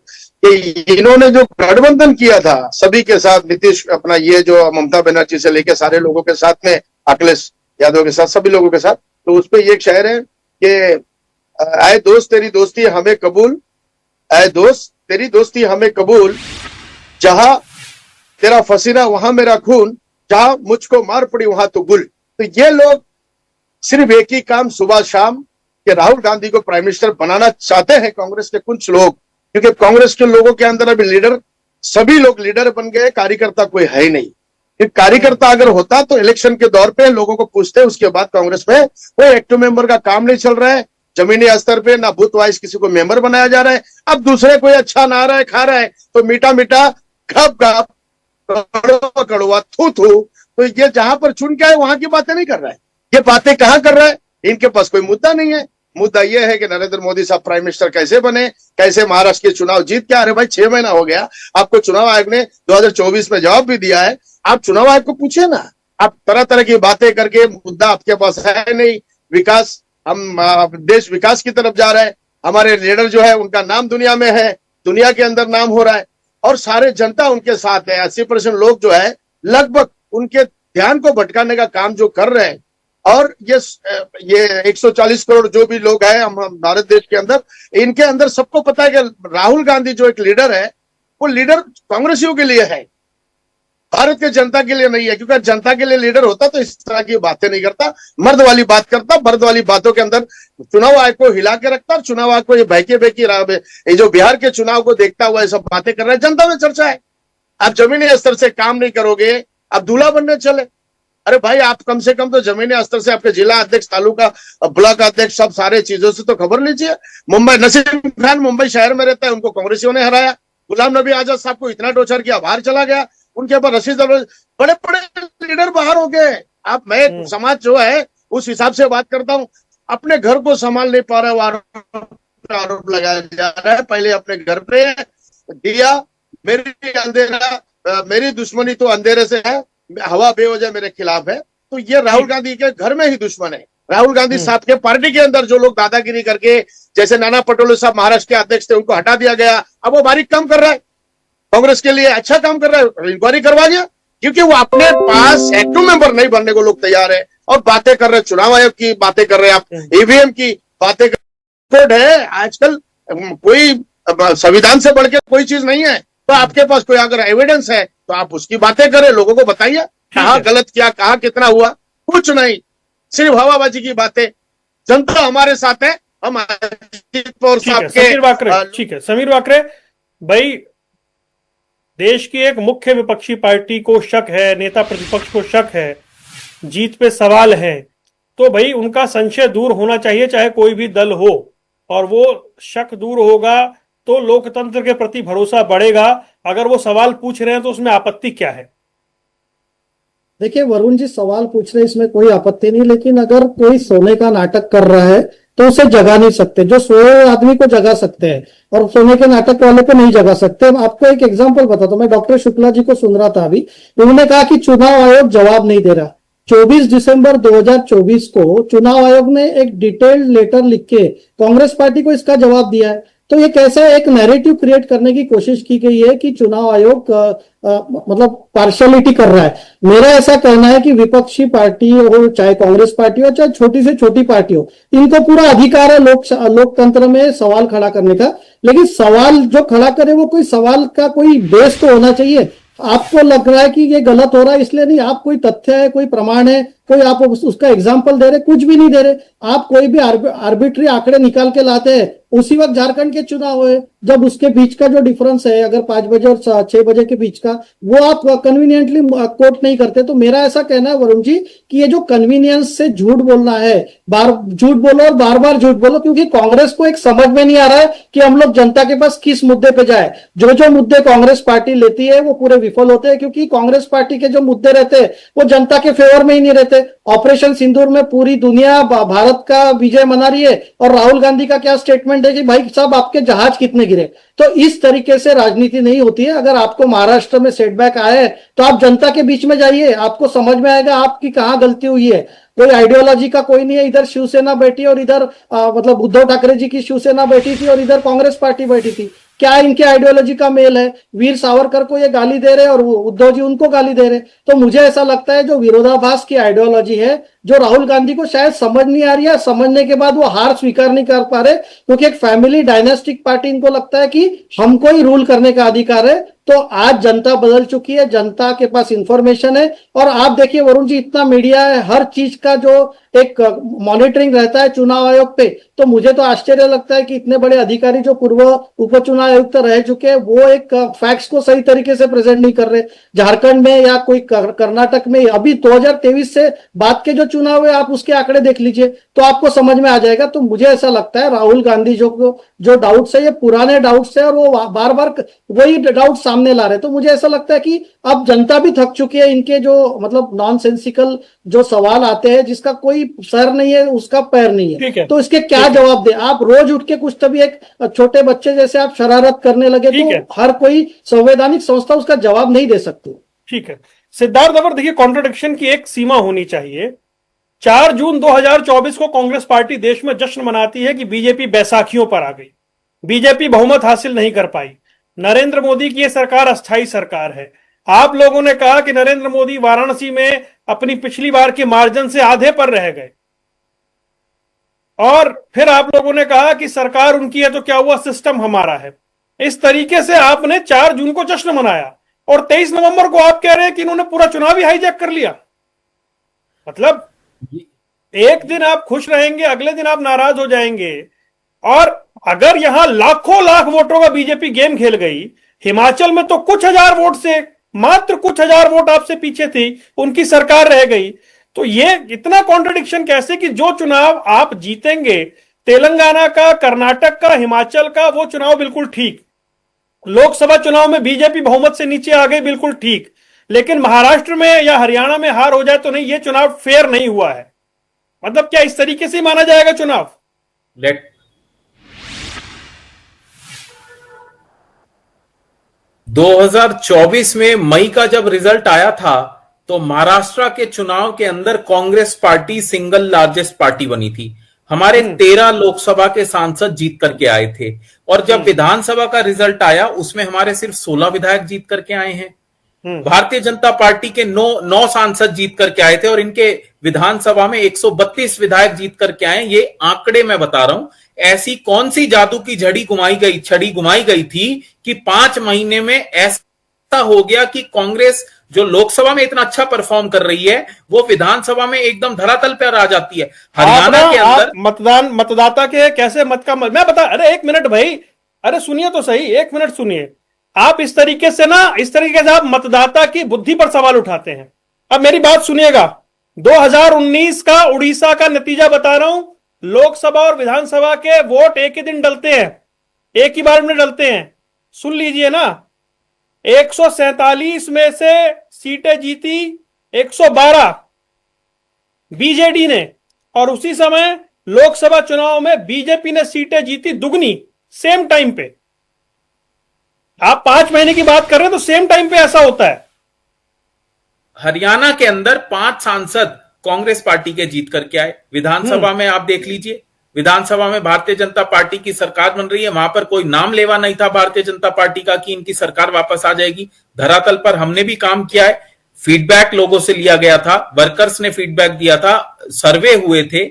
कि इन्होंने जो गठबंधन किया था सभी के साथ, नीतीश अपना ये जो ममता बनर्जी से लेके सारे लोगों के साथ में, अखिलेश यादव के साथ, सभी लोगों के साथ, तो उस पर एक शायर है कि आए दोस्त तेरी दोस्ती हमें कबूल, आए दोस्त तेरी दोस्ती हमें कबूल, जहां तेरा फसीना वहां मेरा खून, जहां मुझको मार पड़ी वहां तो गुल। तो ये लोग सिर्फ एक ही काम सुबह शाम कि राहुल गांधी को प्राइम मिनिस्टर बनाना चाहते हैं कांग्रेस के कुछ लोग, क्योंकि कांग्रेस के लोगों के अंदर अभी लीडर, सभी लोग लीडर बन गए, कार्यकर्ता कोई है ही नहीं। कार्यकर्ता अगर होता तो इलेक्शन के दौर पे लोगों को पूछते, उसके बाद कांग्रेस में कोई एक्टिव मेंबर का काम नहीं चल रहा है, जमीनी स्तर पे ना बूथ वाइज किसी को मेंबर बनाया जा रहा है। अब दूसरे कोई अच्छा ना रहा है, खा रहा है, तो मीठा मीठा घप घप कड़वा कड़वा थू थू, तो ये जहां पर चुन के आए वहां की बातें नहीं कर रहा है। ये बातें कहां कर रहा है? इनके पास कोई मुद्दा नहीं है। मुद्दा यह है कि नरेंद्र मोदी साहब प्राइम मिनिस्टर कैसे बने, कैसे महाराष्ट्र के चुनाव जीत के। अरे भाई 6 महीना हो गया, आपको चुनाव आयोग ने 2024 में जवाब भी दिया है। आप चुनाव आयोग को पूछे ना, आप तरह तरह की बातें करके, मुद्दा आपके पास है नहीं। विकास, हम देश विकास की तरफ जा रहा है, हमारे लीडर जो है उनका नाम दुनिया में है, दुनिया के अंदर नाम हो रहा है, और सारे जनता उनके साथ है। 80% लोग जो है लगभग उनके ध्यान को भटकाने का काम जो कर रहे हैं। और ये 140 करोड़ जो भी लोग हैं हम भारत देश के अंदर, इनके अंदर सबको पता है कि राहुल गांधी जो एक लीडर है, वो लीडर कांग्रेसियों के लिए है, भारत के जनता के लिए नहीं है। क्योंकि जनता के लिए लीडर होता तो इस तरह की बातें नहीं करता, मर्द वाली बात करता, मर्द वाली बातों के अंदर चुनाव आयोग को हिला के रखता, और चुनाव आयोग को ये बहके ये जो बिहार के चुनाव को देखता हुआ ये सब बातें कर रहा है। जनता में चर्चा है, आप जमीनी स्तर से काम नहीं करोगे, आप दूल्हा बनने चले। अरे भाई, आप कम से कम तो जमीनी स्तर से आपके जिला अध्यक्ष, तालुका ब्लॉक अध्यक्ष, सब सारे चीजों से तो खबर लीजिए। मुंबई, नसीम खान मुंबई शहर में रहता है, उनको कांग्रेसियों ने हराया। गुलाम नबी आजाद साहब को इतना टोर्चर किया, बाहर चला गया, उनके ऊपर रशीद, बड़े बड़े लीडर बाहर हो गए। आप, मैं समाज जो है उस हिसाब से बात करता हूँ, अपने घर को संभाल नहीं पा रहा है, आरोप लगाया जा रहा है। पहले अपने घर पे दिया, मेरी दुश्मनी तो अंधेरे से है, हवा बेवजह मेरे खिलाफ है। तो ये राहुल गांधी के घर में ही दुश्मन है। राहुल गांधी साहब के पार्टी के अंदर जो लोग दादागिरी करके, जैसे नाना पटोले साहब महाराष्ट्र के अध्यक्ष थे, उनको हटा दिया गया, अब वो बारीक काम कर रहा है, कांग्रेस के लिए अच्छा काम कर रहा है, इंक्वायरी करवा दिया। क्योंकि वो अपने पास एक्टिव मेंबर नहीं बनने को लोग तैयार है, और बातें कर रहे, चुनाव आयोग की बातें कर रहे हैं, आप ईवीएम की बातें कर रहे हैं। आजकल कोई संविधान से बढ़ के कोई चीज नहीं है। तो आपके पास कोई अगर एविडेंस है तो आप उसकी बातें करें, लोगों को बताइए कहाँ गलत किया, कहाँ कितना हुआ। कुछ नहीं, सिर्फ हवाबाजी की बातें। जनता हमारे साथ है, हम समीर वाकरे, ठीक है समीर वाकरे भाई, देश की एक मुख्य विपक्षी पार्टी को शक है, नेता प्रतिपक्ष को शक है, जीत पे सवाल है, तो भाई उनका संशय दूर होना चाहिए, चाहे कोई भी दल हो, और वो शक दूर होगा तो लोकतंत्र के प्रति भरोसा बढ़ेगा। अगर वो सवाल पूछ रहे हैं तो उसमें आपत्ति क्या है? देखिए वरुण जी, सवाल पूछ रहे हैं, इसमें कोई आपत्ति नहीं, लेकिन अगर कोई सोने का नाटक कर रहा है तो उसे जगा नहीं सकते। जो सोए हुए आदमी को जगा सकते हैं और सोने के नाटक वाले को नहीं जगा सकते। आपको एक एग्जांपल बताता हूं, मैं डॉक्टर शुक्ला जी को सुन रहा था अभी, उन्होंने कहा कि चुनाव आयोग जवाब नहीं दे रहा। 24 दिसंबर 2024 को चुनाव आयोग ने एक डिटेल्ड लेटर लिख के कांग्रेस पार्टी को इसका जवाब दिया है। तो ये कैसा एक नैरेटिव क्रिएट करने की कोशिश की गई है कि चुनाव आयोग मतलब पार्शियलिटी कर रहा है। मेरा ऐसा कहना है कि विपक्षी पार्टी हो, चाहे कांग्रेस पार्टी हो, चाहे छोटी से छोटी पार्टी हो, इनको पूरा अधिकार है लोकतंत्र में सवाल खड़ा करने का। लेकिन सवाल जो खड़ा करे वो कोई सवाल का कोई बेस तो होना चाहिए। आपको लग रहा है कि ये गलत हो रहा है इसलिए नहीं, आप कोई तथ्य है, कोई प्रमाण है, कोई आप उसका एग्जाम्पल दे रहे, कुछ भी नहीं दे रहे। आप कोई भी आर्बिट्री आंकड़े निकाल के लाते हैं। उसी वक्त झारखंड के चुनाव हुए, जब उसके बीच का जो डिफरेंस है अगर 5 बजे और 6 बजे के बीच का, वो आप कन्वीनियंटली कोट नहीं करते। तो मेरा ऐसा कहना है वरुण जी कि ये जो कन्वीनियंस से झूठ बोलना है, झूठ बोलो और बार बार झूठ बोलो, क्योंकि कांग्रेस को एक समझ में नहीं आ रहा है कि हम लोग जनता के पास किस मुद्दे पे जाए। जो जो मुद्दे कांग्रेस पार्टी लेती है वो पूरे विफल होते हैं, क्योंकि कांग्रेस पार्टी के जो मुद्दे रहते हैं वो जनता के फेवर में ही नहीं रहते। ऑपरेशन सिंदूर में पूरी दुनिया भारत का विजय मना रही है और राहुल गांधी का क्या स्टेटमेंट है कि भाई साहब आपके जहाज कितने गिरे। तो इस तरीके से राजनीति नहीं होती है। अगर आपको महाराष्ट्र में सेटबैक आए है तो आप जनता के बीच में जाइए, आपको समझ में आएगा आपकी कहां गलती हुई है। कोई आइडियोलॉजी का कोई नहीं है, इधर शिवसेना बैठी और इधर मतलब उद्धव ठाकरे जी की शिवसेना बैठी थी और इधर कांग्रेस पार्टी बैठी थी। क्या इनके आइडियोलॉजी का मेल है? वीर सावरकर को ये गाली दे रहे और उद्धव जी उनको गाली दे रहे। तो मुझे ऐसा लगता है जो विरोधाभास की आइडियोलॉजी है, जो राहुल गांधी को शायद समझ नहीं आ रही है, समझने के बाद वो हार स्वीकार नहीं कर पा रहे, क्योंकि एक फैमिली डायनेस्टिक पार्टी इनको लगता है कि हमको ही रूल करने का अधिकार है। तो आज जनता बदल चुकी है, जनता के पास इंफॉर्मेशन है। और आप देखिए वरुण जी, इतना मीडिया है, हर चीज का जो एक मॉनिटरिंग रहता है चुनाव आयोग पे। तो मुझे तो आश्चर्य लगता है कि इतने बड़े अधिकारी जो पूर्व उप चुनाव आयुक्त रह चुके हैं, वो एक फैक्ट्स को सही तरीके से प्रेजेंट नहीं कर रहे। झारखंड में या कोई कर्नाटक में अभी 2023 से बाद के जो चुनाव हुए, आप उसके आंकड़े देख लीजिए तो आपको समझ में आ जाएगा। तो मुझे ऐसा लगता है राहुल गांधी जो डाउट्स है, ये पुराने डाउट्स है और वो बार बार वही डाउट सामने ला रहे। तो मुझे ऐसा लगता है कि अब जनता भी थक चुकी है। इनके जो मतलब नॉनसेंसिकल जो सवाल आते हैं, जिसका कोई सर नहीं है उसका पैर नहीं है, तो इसके क्या जवाब दे। आप रोज उठ के कुछ तभी एक छोटे बच्चे जैसे आप शरारत करने लगे तो हर कोई संवैधानिक संस्था उसका जवाब नहीं दे सकती। ठीक है सिद्धार्थ, अवर देखिए कॉन्ट्रडिक्शन की एक सीमा होनी चाहिए। 4 जून 2024 को कांग्रेस पार्टी देश में जश्न मनाती है कि बीजेपी बैसाखियों पर आ गई, बीजेपी बहुमत हासिल नहीं कर पाई, नरेंद्र मोदी की यह सरकार अस्थायी सरकार है। आप लोगों ने कहा कि नरेंद्र मोदी वाराणसी में अपनी पिछली बार के मार्जिन से आधे पर रह गए, और फिर आप लोगों ने कहा कि सरकार उनकी है तो क्या हुआ, सिस्टम हमारा है। इस तरीके से आपने 4 जून को जश्न मनाया और 23 नवंबर को आप कह रहे हैं कि इन्होंने पूरा चुनाव ही हाईजैक कर लिया। मतलब एक दिन आप खुश रहेंगे, अगले दिन आप नाराज हो जाएंगे। और अगर यहां लाखों लाख वोटों का बीजेपी गेम खेल गई, हिमाचल में तो कुछ हजार वोट से, मात्र कुछ हजार वोट आपसे पीछे थी, उनकी सरकार रह गई। तो ये इतना कॉन्ट्रडिक्शन कैसे कि जो चुनाव आप जीतेंगे, तेलंगाना का, कर्नाटक का, हिमाचल का, वो चुनाव बिल्कुल ठीक, लोकसभा चुनाव में बीजेपी बहुमत से नीचे आ गई, बिल्कुल ठीक, लेकिन महाराष्ट्र में या हरियाणा में हार हो जाए तो नहीं, ये चुनाव फेयर नहीं हुआ है। मतलब क्या इस तरीके से माना जाएगा चुनाव? 2024 में मई का जब रिजल्ट आया था तो महाराष्ट्र के चुनाव के अंदर Congress party single largest party बनी थी। हमारे 13 लोकसभा के सांसद जीत करके आए थे, और जब विधानसभा का रिजल्ट आया उसमें हमारे सिर्फ 16 विधायक जीत करके आए हैं। भारतीय जनता पार्टी के 9 सांसद जीत करके आए थे और इनके विधानसभा में 132 विधायक जीत करके आए। ये आंकड़े मैं बता रहा हूं। ऐसी कौन सी जादू की छड़ी घुमाई गई थी कि 5 महीने में ऐसा हो गया कि कांग्रेस जो लोकसभा में इतना अच्छा परफॉर्म कर रही है, वो विधानसभा में एकदम धरातल पर आ जाती है। हरियाणा के अंदर मतदाता के कैसे मत का मैं बता, अरे एक मिनट भाई, अरे सुनिए तो सही, एक मिनट सुनिए। आप इस तरीके से आप मतदाता की बुद्धि पर सवाल उठाते हैं। अब मेरी बात सुनिएगा, 2019 का उड़ीसा का नतीजा बता रहा हूं। लोकसभा और विधानसभा के वोट एक ही दिन डलते हैं, एक ही बार में डलते हैं। सुन लीजिए ना, 147 में से सीटें जीती 112 बीजेडी ने, और उसी समय लोकसभा चुनाव में बीजेपी ने सीटें जीती दुगनी सेम टाइम पे। आप 5 महीने की बात कर रहे हैं तो सेम टाइम पे ऐसा होता है। हरियाणा के अंदर 5 सांसद कांग्रेस पार्टी के जीत करके आए। विधानसभा में आप देख लीजिए, विधानसभा में भारतीय जनता पार्टी की सरकार बन रही है, वहां पर कोई नाम लेवा नहीं था भारतीय जनता पार्टी का कि इनकी सरकार वापस आ जाएगी। धरातल पर हमने भी काम किया है, फीडबैक लोगों से लिया गया था, वर्कर्स ने फीडबैक दिया था, सर्वे हुए थे।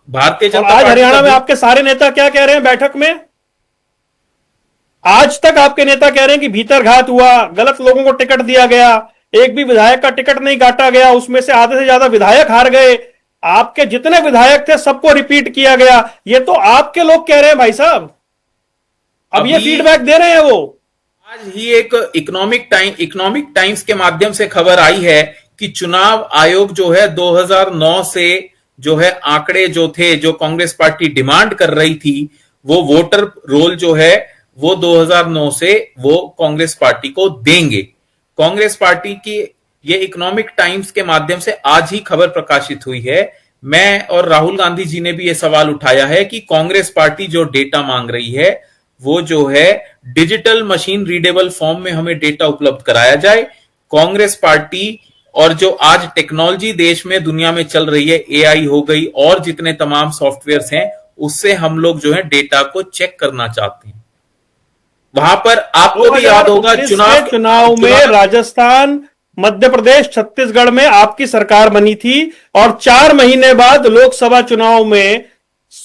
भारतीय जनता आज पार्टी हरियाणा में आपके सारे नेता क्या कह रहे हैं बैठक में? आज तक आपके नेता कह रहे हैं कि भीतरघात हुआ, गलत लोगों को टिकट दिया गया, एक भी विधायक का टिकट नहीं काटा गया, उसमें से आधे से ज्यादा विधायक हार गए, आपके जितने विधायक थे सबको रिपीट किया गया। ये तो आपके लोग कह रहे हैं भाई साहब, अब ये फीडबैक दे रहे हैं वो। आज ही एक इकोनॉमिक टाइम्स के माध्यम से खबर आई है कि चुनाव आयोग जो है 2009 से जो है आंकड़े जो थे, जो कांग्रेस पार्टी डिमांड कर रही थी, वो वोटर रोल जो है वो 2009 से वो कांग्रेस पार्टी को देंगे। कांग्रेस पार्टी की ये इकोनॉमिक टाइम्स के माध्यम से आज ही खबर प्रकाशित हुई है। मैं और राहुल गांधी जी ने भी ये सवाल उठाया है कि कांग्रेस पार्टी जो डेटा मांग रही है वो जो है डिजिटल मशीन रीडेबल फॉर्म में हमें डेटा उपलब्ध कराया जाए। कांग्रेस पार्टी और जो आज टेक्नोलॉजी देश में दुनिया में चल रही है, एआई हो गई और जितने तमाम सॉफ्टवेयर्स हैं, उससे हम लोग जो है डेटा को चेक करना चाहते हैं। वहां पर आपको भी याद होगा चुनाव में राजस्थान, मध्य प्रदेश, छत्तीसगढ़ में आपकी सरकार बनी थी और 4 महीने बाद लोकसभा चुनाव में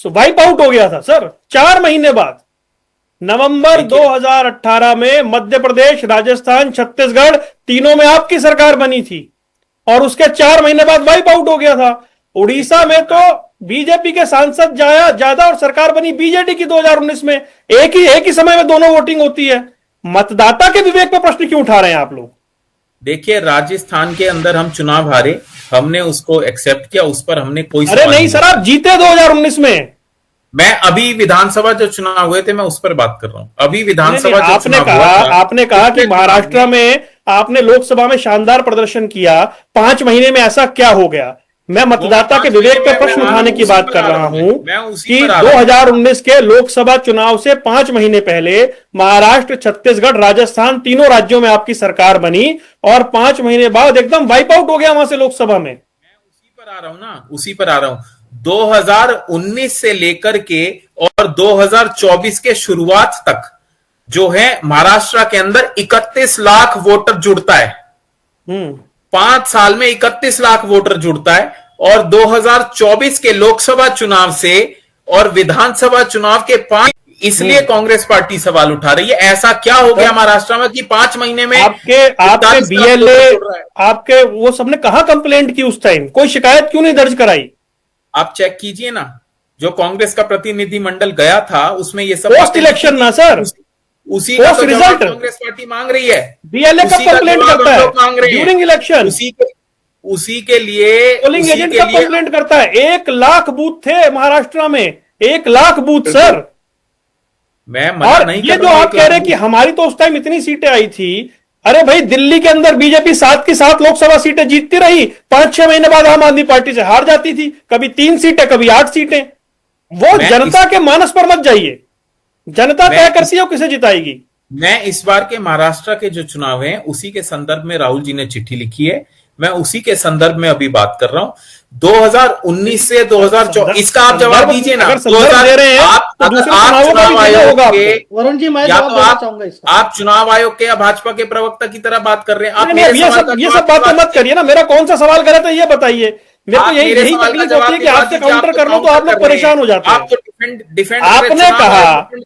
वाइप आउट हो गया था सर। 4 महीने बाद नवंबर 2018 में मध्य प्रदेश, राजस्थान, छत्तीसगढ़ तीनों में आपकी सरकार बनी थी और उसके 4 महीने बाद वाइप आउट हो गया था। उड़ीसा में तो बीजेपी के सांसद ज्यादा और सरकार बनी बीजेडी की 2019 में। एक ही समय में दोनों वोटिंग होती है। मतदाता के विवेक पर प्रश्न क्यों उठा रहे हैं आप लोग? देखिए, राजस्थान के अंदर हम चुनाव हारे, हमने उसको एक्सेप्ट किया, उस पर हमने कोई अरे नहीं सर, आप जीते 2019 में। मैं अभी विधानसभा जो चुनाव हुए थे मैं उस पर बात कर रहा हूं। अभी विधानसभा जो आपने कहा कि महाराष्ट्र में आपने लोकसभा में शानदार प्रदर्शन किया, 5 महीने में ऐसा क्या हो गया? मैं मतदाता के विवेक पर प्रश्न उठाने की बात कर रहा हूं कि 2019 के लोकसभा चुनाव से 5 महीने पहले महाराष्ट्र, छत्तीसगढ़, राजस्थान तीनों राज्यों में आपकी सरकार बनी और 5 महीने बाद एकदम वाइप आउट हो गया वहां से लोकसभा में। उसी पर आ रहा हूं 2019 से लेकर के और 2024 के शुरुआत तक जो है महाराष्ट्र के अंदर 31 लाख वोटर जुड़ता है। 5 साल में 31 लाख वोटर जुड़ता है और 2024 के लोकसभा चुनाव से और विधानसभा चुनाव के 5, इसलिए कांग्रेस पार्टी सवाल उठा रही है ऐसा क्या हो गया महाराष्ट्र में कि 5 महीने में आपके बीएलए, आपके वो सबने कहां कंप्लेंट की उस टाइम? कोई शिकायत क्यों नहीं दर्ज कराई? आप चेक कीजिए ना, जो कांग्रेस का प्रतिनिधि मंडल गया था उसमें ये सब पोस्ट इलेक्शन ना सर, उसी का तो रिजल्ट कांग्रेस पार्टी मांग रही है। बीएलए कब कंप्लेंट करता है? During election. उसी के लिए पोलिंग एजेंट कब कंप्लेंट करता है? 1 लाख बूथ थे महाराष्ट्र में, 1 लाख बूथ सर। मैं और नहीं ये जो आप कह रहे हैं कि हमारी तो उस टाइम इतनी सीटें आई थी, अरे भाई दिल्ली के अंदर बीजेपी 7 की 7 लोकसभा सीटें जीतती रही, 5-6 महीने बाद आम आदमी पार्टी से हार जाती थी, कभी 3 सीटें कभी 8 सीटें। वो जनता के मानस पर मत जाइए, जनता तय करती है किसे जिताएगी। मैं इस बार के महाराष्ट्र के जो चुनाव हैं उसी के संदर्भ में राहुल जी ने चिट्ठी लिखी है, मैं उसी के संदर्भ में अभी बात कर रहा हूं। 2019 से 2024 इसका आप जवाब दीजिए ना। 2000 दे रहे हैं आप चुनाव आयोग के वरुण जी, मैं जवाब देना चाहूंगा इसका। आप चुनाव आयोग के या भाजपा के प्रवक्ता की तरह बात कर रहे हैं। आप ये सब बातें मत करिए ना। मेरा कौन सा सवाल गलत है ये बताइए। मेरे को यही तकलीफ होती है कि आपसे काउंटर कर लो तो आप लोग परेशान हो जाते हैं।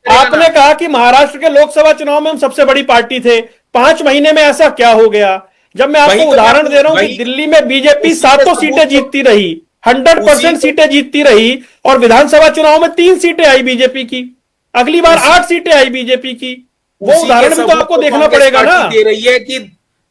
आपने कहा कि महाराष्ट्र के लोकसभा चुनाव में हम सबसे बड़ी पार्टी थे, 5 महीने में ऐसा क्या हो गया? जब मैं आपको उदाहरण दे रहा हूं कि दिल्ली में बीजेपी 7 सीटें जीतती रही, 100% सीटें जीतती रही और विधानसभा चुनाव में 3 सीटें आई बीजेपी की, अगली बार 8 सीटें आई बीजेपी की। वो उदाहरण भी तो आपको देखना पड़ेगा ना। दे रही है कि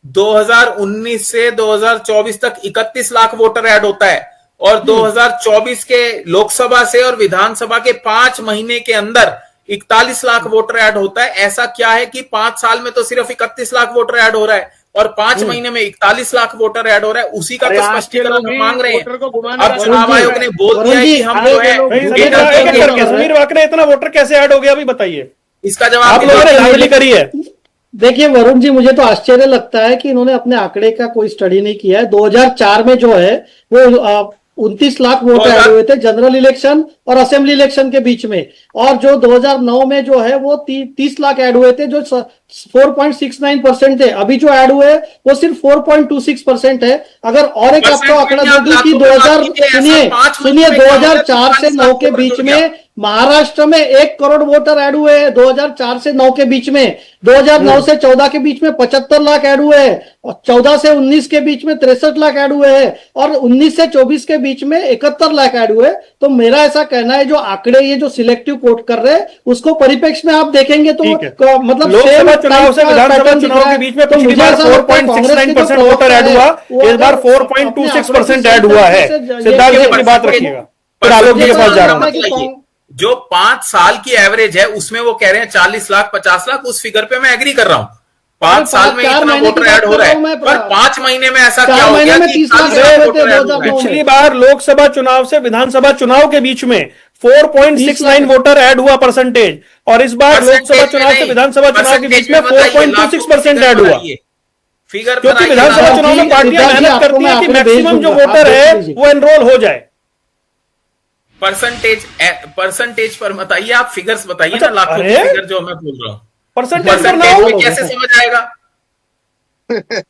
2019 से 2024 तक 31 लाख वोटर ऐड होता है और 2024 के लोकसभा से और विधानसभा के 5 महीने के अंदर 41 लाख वोटर ऐड होता है। ऐसा क्या है कि 5 साल में तो सिर्फ 31 लाख वोटर ऐड हो रहा है? और 5 महीने में 41 लाख वोटर ऐड हो रहा है, उसी का तो स्पष्टीकरण हम मांग रहे हैं। अब चुनाव आयोग ने बोल दिया कि हम जो है समीर वाकरे इतना वोटर कैसे ऐड हो गया अभी बताइए, इसका जवाब आप लोगों ने धांधली करी है। देखिए वरुण जी, मुझे तो आश्चर्य लगता है कि इन्होंने अपने आंकड़े का कोई स्टडी नहीं किया है। 2004 में जो है वो 29 लाख वोट ऐड हुए थे जनरल इलेक्शन और असेंबली इलेक्शन के बीच में, और जो 2009 में जो है वो 30 लाख ऐड हुए थे जो 4.69% थे। अभी जो ऐड हुए वो सिर्फ 4.26% है। अगर और एक आपको आंकड़ा दे दूं कि 2004 से 9 के बीच में महाराष्ट्र में 1 करोड़ वोटर ऐड हुए हैं 2004 से 9 के बीच में। 2009 से 14 के बीच में 75 लाख ऐड हुए हैं, और 14 से 19 के बीच में 63 लाख ऐड हुए हैं, और 19 से 24 के बीच में 71 लाख ऐड हुए। तो मेरा ऐसा कहना है जो आंकड़े ये जो सिलेक्टिव कोट कर रहे हैं उसको परिप्रेक्ष्य में आप देखेंगे तो मतलब लोकसभा चुनाव से विधानसभा चुनाव के बीच में पिछली बार 4.69% वोटर ऐड हुआ, इस बार 4.26% ऐड हुआ है। सिद्धार्थ जी अपनी बात रखिएगा, फिर आलोक जी के पास जा रहा हूं। जो 5 साल की एवरेज है उसमें वो कह रहे हैं 40 लाख 50 लाख, उस फिगर पे मैं एग्री कर रहा हूं। 5 साल में इतना वोटर ऐड हो रहा है, पर 5 महीने में ऐसा क्या हो गया कि 40 लाख वोटर ऐड हो रहा है? पिछली बार लोकसभा चुनाव से विधानसभा चुनाव के बीच में 4.69 वोटर ऐड हुआ परसेंटेज, और इस बार लोकसभा चुनाव से विधानसभा चुनाव के बीच में 4.26% ऐड हुआ। फिगर क्योंकि विधानसभा चुनाव में पार्टियां मेहनत करती है कि मैक्सिमम जो वोटर है वो एनरोल हो जाए। परसेंटेज पर बताइए, आप फिगर्स बताइए ना, लाखों की फिगर जो मैं बोल रहा हूँ परसेंटेज में कैसे समझ आएगा?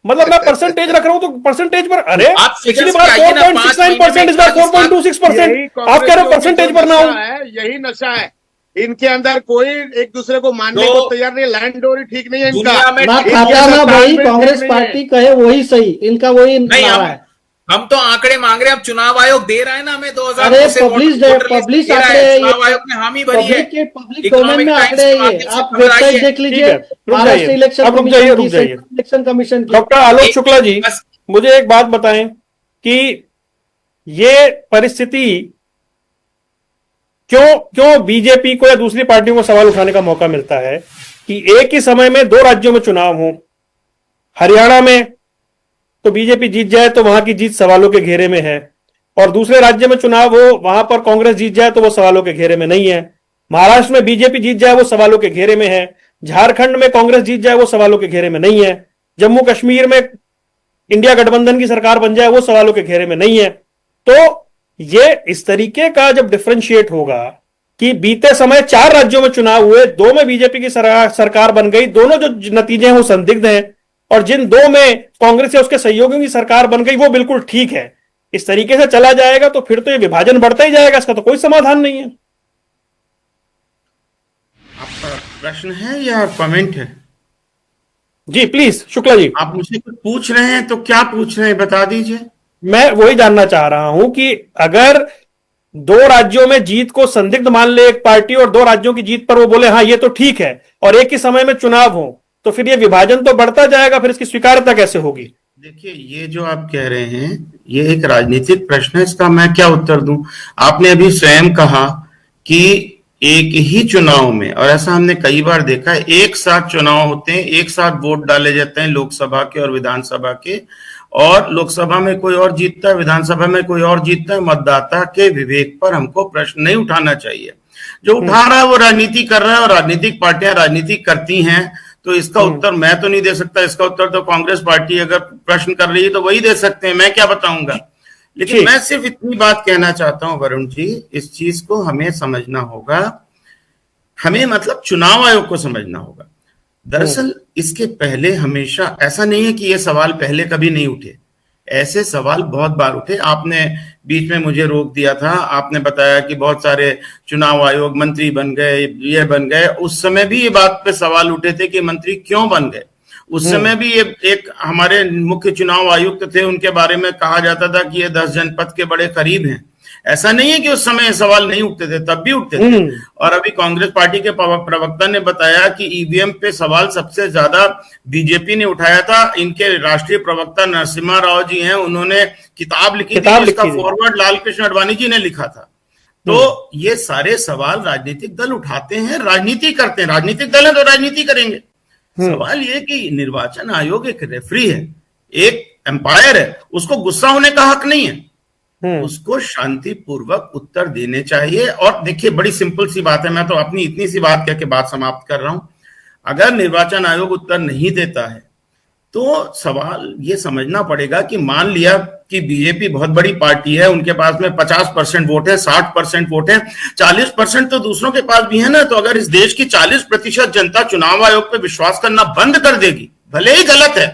मतलब मैं परसेंटेज रख रहा हूं तो परसेंटेज पर, अरे आप पिछली बार 4.69%, इस बार 4.26%, आप कह रहे हो परसेंटेज पर ना हो। यही नशा है इनके अंदर, कोई एक दूसरे को मानने को तैयार नहीं। लैंड डोरी ठीक नहीं है इनका, ना खाता ना भाई, कांग्रेस पार्टी कहे वही सही, इनका वही नारा है। हम तो आंकड़े मांग रहे हैं, अब चुनाव आयोग दे रहा है ना हमें 2000 पब्लिश आंकड़े, चुनाव आयोग ने हामी भरी है, पब्लिक डोमेन में आंकड़े ये आप वेबसाइट देख लीजिए, महाराष्ट्र इलेक्शन कमीशन की। डॉक्टर आलोक शुक्ला जी, मुझे एक बात बताएं कि ये परिस्थिति क्यों बीजेपी को या दूसरी पार्टियों को सवाल उठाने का मौका मिलता है कि एक ही समय में 2 राज्यों में चुनाव हो। हरियाणा में तो बीजेपी जीत जाए तो वहां की जीत सवालों के घेरे में है, और दूसरे राज्य में चुनाव हो वहां पर कांग्रेस जीत जाए तो वो सवालों के घेरे में नहीं है। महाराष्ट्र में बीजेपी जीत जाए वो सवालों के घेरे में है, झारखंड में कांग्रेस जीत जाए वो सवालों के घेरे में नहीं है, जम्मू कश्मीर में इंडिया गठबंधन की सरकार बन जाए वो सवालों के घेरे में नहीं है। तो ये इस तरीके का जब डिफरेंशिएट होगा कि बीते समय 4 राज्यों में चुनाव हुए, 2 में बीजेपी की सरकार बन गई, दोनों जो नतीजे हैं वो संदिग्ध हैं, और जिन 2 में कांग्रेस या उसके सहयोगियों की सरकार बन गई वो बिल्कुल ठीक है। इस तरीके से चला जाएगा तो फिर तो ये विभाजन बढ़ता ही जाएगा, इसका तो कोई समाधान नहीं है। आपका प्रश्न है या कमेंट है? जी प्लीज शुक्ला जी, आप मुझसे कुछ पूछ रहे हैं तो क्या पूछ रहे हैं बता दीजिए। मैं वही जानना चाह रहा हूं कि अगर 2 राज्यों में जीत को संदिग्ध मान ले एक पार्टी, और 2 राज्यों की जीत पर वो बोले हाँ ये तो ठीक है, और एक ही समय में चुनाव हो, तो फिर ये विभाजन तो बढ़ता जाएगा, फिर इसकी स्वीकार्यता कैसे होगी? देखिए, ये जो आप कह रहे हैं ये एक राजनीतिक प्रश्न है, इसका मैं क्या उत्तर दूं। आपने अभी स्वयं कहा कि एक ही चुनाव में, और ऐसा हमने कई बार देखा है, एक साथ चुनाव होते हैं, एक साथ वोट डाले जाते हैं लोकसभा के और विधानसभा के, और लोकसभा में कोई और जीतता है, विधानसभा में कोई और जीतता है। मतदाता के विवेक पर हमको प्रश्न नहीं उठाना चाहिए। जो उठा रहा है वो राजनीति कर रहा है, और राजनीतिक पार्टियां राजनीति करती हैं, तो इसका उत्तर मैं तो नहीं दे सकता। इसका उत्तर तो कांग्रेस पार्टी अगर प्रश्न कर रही है तो वही दे सकते हैं, मैं क्या बताऊंगा। लेकिन मैं सिर्फ इतनी बात कहना चाहता हूं वरुण जी, इस चीज को हमें समझना होगा, हमें मतलब चुनाव आयोग को समझना होगा। दरअसल इसके पहले हमेशा ऐसा नहीं है कि ये सवाल पहले कभी नहीं उठे, ऐसे सवाल बहुत बार उठे। आपने बीच में मुझे रोक दिया था, आपने बताया कि बहुत सारे चुनाव आयोग मंत्री बन गए, ये बन गए। उस समय भी ये बात पे सवाल उठे थे कि मंत्री क्यों बन गए। उस समय भी ये एक हमारे मुख्य चुनाव आयुक्त थे, उनके बारे में कहा जाता था कि ये 10 जनपद के बड़े करीब हैं। ऐसा नहीं है कि उस समय सवाल नहीं उठते थे, तब भी उठते थे। और अभी कांग्रेस पार्टी के प्रवक्ता ने बताया कि ईवीएम पे सवाल सबसे ज्यादा बीजेपी ने उठाया था। इनके राष्ट्रीय प्रवक्ता नरसिम्हा राव जी हैं, उन्होंने किताब लिखी थी, जिसका फॉरवर्ड लालकृष्ण आडवाणी जी ने लिखा था। तो ये सारे सवाल राजनीतिक दल उठाते हैं, राजनीति करते हैं। राजनीतिक दल है तो राजनीति करेंगे। सवाल ये कि निर्वाचन आयोग एक रेफरी है, एक एम्पायर है, उसको गुस्सा होने का हक नहीं है। उसको शांतिपूर्वक उत्तर देने चाहिए। और देखिए, बड़ी सिंपल सी बात है, मैं तो अपनी इतनी सी बात कह के बात समाप्त कर रहा हूं। अगर निर्वाचन आयोग उत्तर नहीं देता है तो सवाल ये समझना पड़ेगा कि मान लिया कि बीजेपी बहुत बड़ी पार्टी है, उनके पास में 50% वोट है, 60% वोट है, 40% तो दूसरों के पास भी है ना। तो अगर इस देश की 40% जनता चुनाव आयोग पे विश्वास करना बंद कर देगी, भले ही गलत है,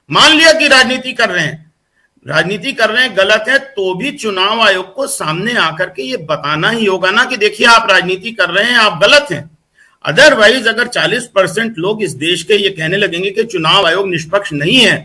मान लिया कि राजनीति कर रहे हैं गलत है, तो भी चुनाव आयोग को सामने आकर के ये बताना ही होगा ना कि देखिए आप राजनीति कर रहे हैं, आप गलत हैं। अदरवाइज अगर 40% लोग इस देश के ये कहने लगेंगे कि चुनाव आयोग निष्पक्ष नहीं है,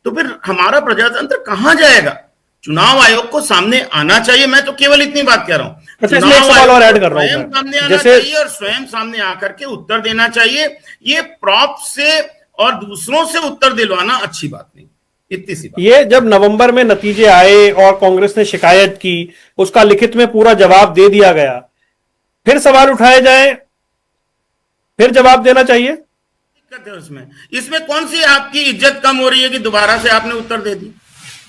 तो फिर हमारा प्रजातंत्र कहां जाएगा? चुनाव आयोग को सामने आना चाहिए। मैं तो केवल इतनी बात कह रहा हूं, अच्छा, इसमें एक सवाल और ऐड कर रहा हूं स्वयं सामने आना चाहिए और स्वयं सामने आकर के उत्तर देना चाहिए। ये प्रॉप से और दूसरों से उत्तर दिलवाना अच्छी बात नहीं। इतनी सी बात। ये जब नवंबर में नतीजे आए और कांग्रेस ने शिकायत की, उसका लिखित में पूरा जवाब दे दिया गया, फिर सवाल उठाए जाए, फिर जवाब देना चाहिए। दिक्कत है इसमें कौन सी आपकी इज्जत कम हो रही है कि दोबारा से आपने उत्तर दे दी?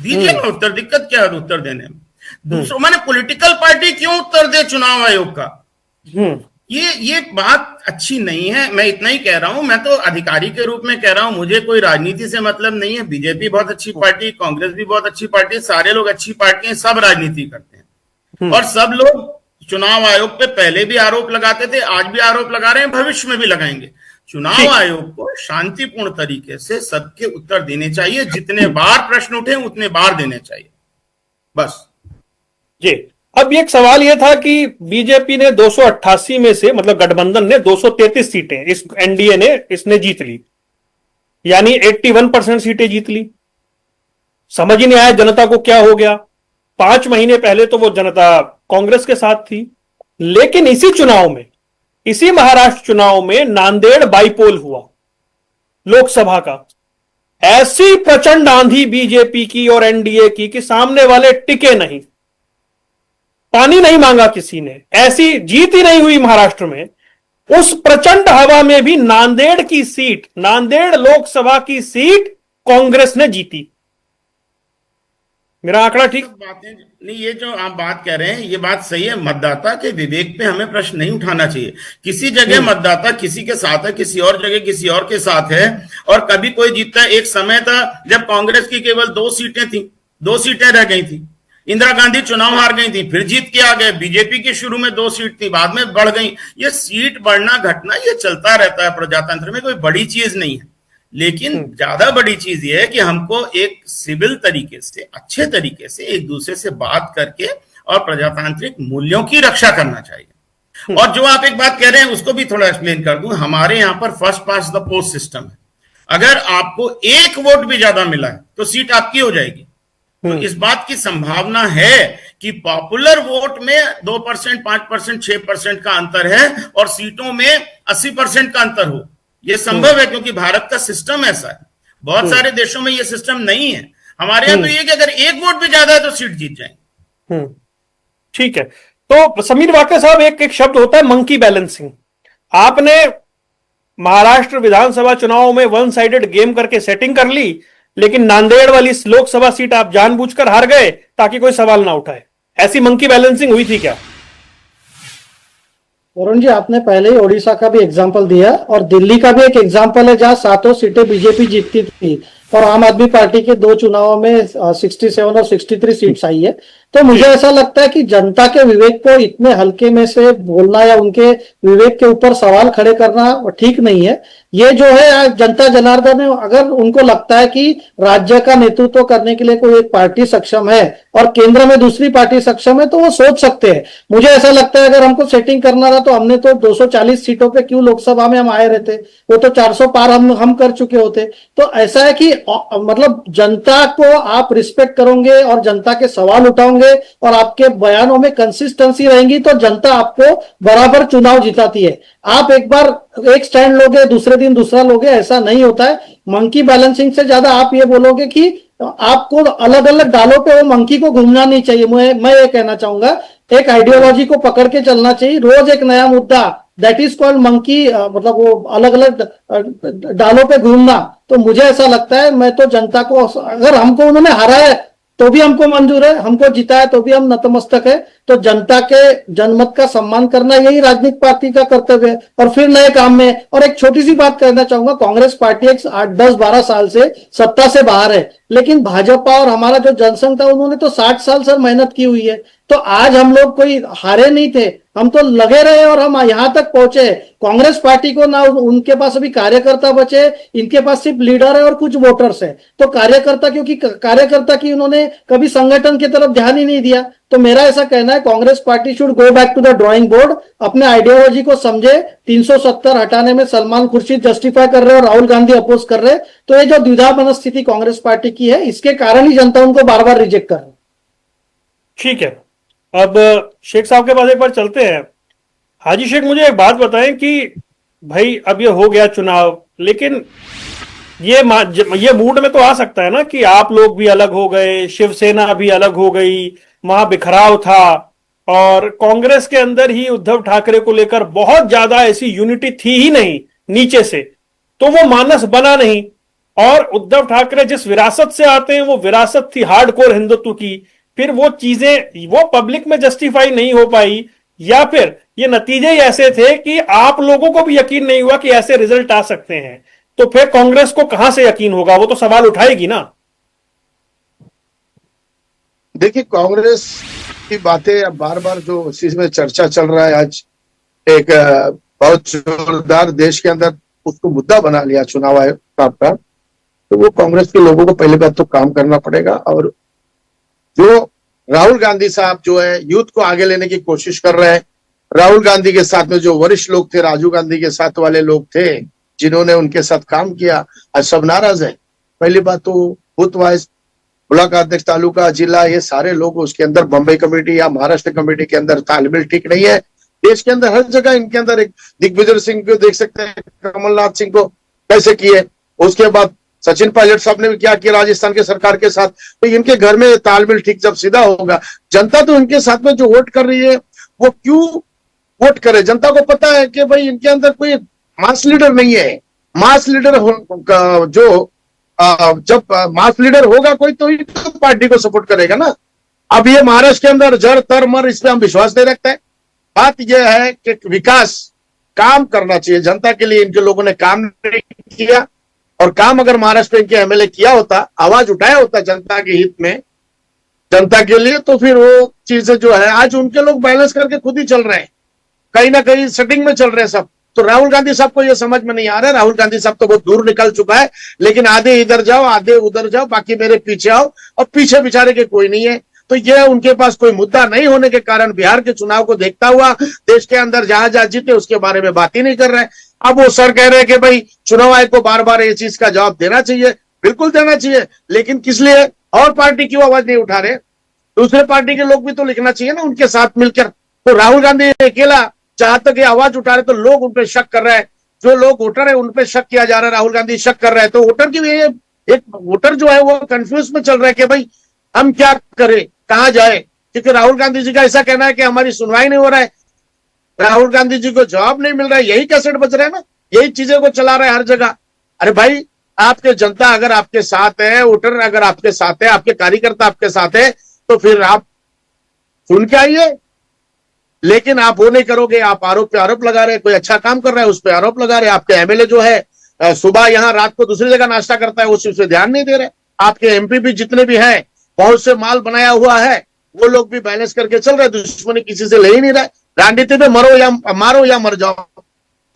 दीजिए ना उत्तर, दिक्कत क्या है उत्तर देने में? दूसरों माने पॉलिटिकल पार्टी क्यों उत्तर दे चुनाव आयोग का? ये बात अच्छी नहीं है। मैं इतना ही कह रहा हूं, मैं तो अधिकारी के रूप में कह रहा हूं, मुझे कोई राजनीति से मतलब नहीं है। बीजेपी बहुत अच्छी पार्टी, कांग्रेस भी बहुत अच्छी पार्टी, सारे लोग अच्छी पार्टी हैं, सब राजनीति करते हैं और सब लोग चुनाव आयोग पे पहले भी आरोप लगाते थे, आज भी आरोप लगा रहे हैं, भविष्य में भी लगाएंगे। चुनाव आयोग को शांतिपूर्ण तरीके से सबके उत्तर देने चाहिए, जितने बार प्रश्न उठे उतने बार देने चाहिए, बस जी। अब एक सवाल यह था कि बीजेपी ने 288 में से, मतलब गठबंधन ने 233 सीटें, इस एनडीए ने इसने जीत ली, यानी 81% सीटें जीत ली। समझ ही नहीं आया जनता को क्या हो गया। 5 महीने पहले तो वो जनता कांग्रेस के साथ थी, लेकिन इसी चुनाव में, इसी महाराष्ट्र चुनाव में नांदेड़ बाईपोल हुआ लोकसभा का। ऐसी प्रचंड आंधी बीजेपी की और एनडीए की कि सामने वाले टिके नहीं, पानी नहीं मांगा किसी ने, ऐसी जीत ही नहीं हुई महाराष्ट्र में। उस प्रचंड हवा में भी नांदेड़ की सीट, नांदेड़ लोकसभा की सीट कांग्रेस ने जीती। मेरा आंकड़ा ठीक? बातें नहीं, ये जो आप बात कह रहे हैं ये बात सही है। मतदाता के विवेक पे हमें प्रश्न नहीं उठाना चाहिए। किसी जगह मतदाता किसी के साथ है, किसी और जगह किसी और के साथ है, और कभी कोई जीतता है। एक समय था जब कांग्रेस की केवल 2 सीटें थी, 2 सीटें रह गई थी, इंदिरा गांधी चुनाव हार गई थी, फिर जीत के आ गए। बीजेपी की शुरू में 2 सीट थी, बाद में बढ़ गई। ये सीट बढ़ना घटना ये चलता रहता है प्रजातंत्र में, कोई बड़ी चीज नहीं है। लेकिन ज्यादा बड़ी चीज ये है कि हमको एक सिविल तरीके से, अच्छे तरीके से एक दूसरे से बात करके और प्रजातांत्रिक मूल्यों की रक्षा करना चाहिए। और जो आप एक बात कह रहे हैं उसको भी थोड़ा एक्सप्लेन कर दूं। हमारे यहाँ पर first pass the post system है। अगर आपको 1 वोट भी ज्यादा मिला है तो सीट आपकी हो जाएगी। तो इस बात की संभावना है कि पॉपुलर वोट में 2%, 5%, 6% का अंतर है और सीटों में 80% का अंतर हो। ये संभव है क्योंकि भारत का सिस्टम ऐसा है। बहुत सारे देशों में ये सिस्टम नहीं है। हमारे यहाँ तो ये कि अगर 1 वोट भी ज्यादा है तो सीट जीत जाएंगे। ठीक है। तो समीर वाकई साहब, एक शब्द होता है मंकी बैलेंसिंग। आपने महाराष्ट्र विधानसभा चुनाव में 1 साइडेड गेम करके सेटिंग कर ली, लेकिन नांदेड़ वाली लोकसभा सीट आप जानबूझकर हार गए ताकि कोई सवाल ना उठाए। ऐसी मंकी बैलेंसिंग हुई थी क्या? वरुण जी, आपने पहले ही ओडिशा का भी एग्जाम्पल दिया और दिल्ली का भी एक एग्जाम्पल है जहां 7 सीटें बीजेपी जीतती थी और आम आदमी पार्टी के 2 चुनावों में 67 और 63 सीट्स आई है। तो मुझे ऐसा लगता है कि जनता के विवेक को इतने हल्के में से बोलना या उनके विवेक के ऊपर सवाल खड़े करना ठीक नहीं है। ये जो है जनता जनार्दन है, अगर उनको लगता है कि राज्य का नेतृत्व करने के लिए कोई एक पार्टी सक्षम है और केंद्र में दूसरी पार्टी सक्षम है तो वो सोच सकते हैं। मुझे ऐसा लगता है अगर हमको सेटिंग करना था तो हमने तो 240 सीटों पे क्यों लोकसभा में हम आए रहते, वो तो 400 पार हम कर चुके होते। तो ऐसा है कि मतलब जनता को आप रिस्पेक्ट करोगे और जनता के सवाल उठाओगे और आपके बयानों में कंसिस्टेंसी रहेंगी तो जनता आपको बराबर चुनाव जिताती है। आप एक बार एक स्टैंड लोगे, दूसरे दिन दूसरा लोगे, ऐसा नहीं होता है। मंकी बैलेंसिंग से ज्यादा आप ये बोलोगे कि आपको अलग अलग डालों पे वो मंकी को घूमना नहीं चाहिए। मैं ये कहना चाहूंगा, एक आइडियोलॉजी को पकड़ के चलना चाहिए। रोज एक नया मुद्दा दैट इज कॉल्ड मंकी, मतलब वो अलग अलग डालों पे घूमना। तो मुझे ऐसा लगता है, मैं तो जनता को, अगर हमको उन्होंने हराया है तो भी हमको मंजूर है, हमको जिताया तो भी हम नतमस्तक है। तो जनता के जनमत का सम्मान करना यही राजनीतिक पार्टी का कर्तव्य है, और फिर नए काम में। और एक छोटी सी बात कहना चाहूंगा, कांग्रेस पार्टी 8-10-12 साल से सत्ता से बाहर है, लेकिन भाजपा और हमारा जो जनसंघ था उन्होंने तो 60 साल सर मेहनत की हुई है। तो आज हम लोग कोई हारे नहीं थे, हम तो लगे रहे और हम यहां तक पहुंचे। कांग्रेस पार्टी को ना उनके पास अभी कार्यकर्ता बचे, इनके पास सिर्फ लीडर है और कुछ वोटर्स है। तो कार्यकर्ता, क्योंकि कार्यकर्ता की उन्होंने कभी संगठन की तरफ ध्यान ही नहीं दिया। तो मेरा ऐसा कहना है, Congress party should go back to the drawing board, अपने आइडियोलॉजी को समझे। 370 हटाने में सलमान खुर्शीद जस्टिफाई कर रहे और राहुल गांधी अपोज कर रहे। तो ये जो द्विधा मनस्थिति कांग्रेस पार्टी की है, इसके कारण ही जनता उनको बार बार रिजेक्ट कर रही है। ठीक है, अब शेख साहब के पास एक बार चलते हैं। हाजी शेख, मुझे एक बात बताएं कि भाई अब ये हो गया चुनाव, लेकिन ये मूड में तो आ सकता है ना कि आप लोग भी अलग हो गए, शिवसेना भी अलग हो गई, वहां बिखराव था, और कांग्रेस के अंदर ही उद्धव ठाकरे को लेकर बहुत ज्यादा ऐसी यूनिटी थी ही नहीं नीचे से, तो वो मानस बना नहीं। और उद्धव ठाकरे जिस विरासत से आते हैं वो विरासत थी हार्डकोर हिंदुत्व की, फिर वो चीजें वो पब्लिक में जस्टिफाई नहीं हो पाई, या फिर ये नतीजे ही ऐसे थे कि आप लोगों को भी यकीन नहीं हुआ कि ऐसे रिजल्ट आ सकते हैं। तो फिर कांग्रेस को कहां से यकीन होगा, वो तो सवाल उठाएगी ना। देखिए, कांग्रेस की बातें अब बार बार जो इस चीज में चर्चा चल रहा है, आज एक बहुत जोरदार देश के अंदर उसको मुद्दा बना लिया चुनाव आयोग का, तो वो कांग्रेस के लोगों को पहले बात तो काम करना पड़ेगा। और जो राहुल गांधी साहब जो है यूथ को आगे लेने की कोशिश कर रहे हैं, राहुल गांधी के साथ में जो वरिष्ठ लोग थे, राजीव गांधी के साथ वाले लोग थे जिन्होंने उनके साथ काम किया, आज सब नाराज है। पहली बात तो बूथ वाइज ब्लॉक अध्यक्ष, तालुका, जिला, ये सारे लोग उसके अंदर बंबई कमेटी या महाराष्ट्र कमेटी के अंदर तालमेल ठीक नहीं है। देश के अंदर हर जगह इनके अंदर, एक दिग्विजय सिंह को देख सकते हैं, कमलनाथ सिंह को कैसे किए, उसके बाद सचिन पायलट साहब ने भी क्या किया राजस्थान के सरकार के साथ। तो इनके घर में तालमेल ठीक जब सीधा होगा, जनता तो इनके साथ में जो वोट कर रही है वो क्यों वोट करे? जनता को पता है कि भाई इनके अंदर कोई मास लीडर नहीं है। मास लीडर जो जब मास लीडर होगा कोई, तो ही तो पार्टी को सपोर्ट करेगा ना। अब ये महाराष्ट्र के अंदर जर तर मर, इस पे हम विश्वास नहीं रखते हैं। बात यह है कि विकास काम करना चाहिए जनता के लिए, इनके लोगों ने काम नहीं किया। और काम अगर महाराष्ट्र के एमएलए किया होता, आवाज उठाया होता जनता के हित में, जनता के लिए, तो फिर वो चीजें जो है आज उनके लोग बैलेंस करके खुद ही चल रहे हैं, कहीं ना कहीं सेटिंग में चल रहे हैं सब। तो राहुल गांधी साहब को ये समझ में नहीं आ रहा है। राहुल गांधी साहब तो बहुत दूर निकल चुका है, लेकिन आधे इधर जाओ आधे उधर जाओ, बाकी मेरे पीछे आओ, और पीछे बेचारे के कोई नहीं है। तो ये उनके पास कोई मुद्दा नहीं होने के कारण बिहार के चुनाव को देखता हुआ देश के अंदर जहां जहां जीते उसके बारे में बात ही नहीं कर रहे। अब वो सर कह रहे हैं कि भाई चुनाव आयोग को बार बार ये चीज का जवाब देना चाहिए, बिल्कुल देना चाहिए, लेकिन किस लिए? और पार्टी क्यों आवाज नहीं उठा रहे? दूसरे पार्टी के लोग भी तो लिखना चाहिए ना उनके साथ मिलकर। तो राहुल गांधी अकेला जहां तक ये आवाज उठा रहे तो लोग उन पर शक कर रहे हैं, जो लोग वोटर है उन पर शक किया जा रहा है, राहुल गांधी शक कर रहे हैं। तो वोटर की भी एक वोटर जो है वो कंफ्यूज में चल रहा है कि भाई हम क्या करें, कहां जाए, क्योंकि राहुल गांधी जी का ऐसा कहना है कि हमारी सुनवाई नहीं हो रहा है, राहुल गांधी जी को जवाब नहीं मिल रहा है, यही कैसेट बच रहे हैं ना, यही चीजें को चला रहे हैं हर जगह। अरे भाई, आपके जनता अगर आपके साथ है, वोटर अगर आपके साथ है, आपके कार्यकर्ता आपके साथ है, तो फिर आप सुन के आइए। लेकिन आप वो नहीं करोगे, आप आरोप पे आरोप लगा रहे हैं। कोई अच्छा काम कर रहा है उस पर आरोप लगा रहे हैं। आपके एमएलए जो है सुबह यहाँ रात को दूसरी जगह नाश्ता करता है, उस पे ध्यान नहीं दे रहे। आपके एमपी भी जितने भी हैं, बहुत से माल बनाया हुआ है, वो लोग भी बैलेंस करके चल रहे, दुश्मनी किसी से ले ही नहीं रहे। राजनीति में मारो या मर जाओ,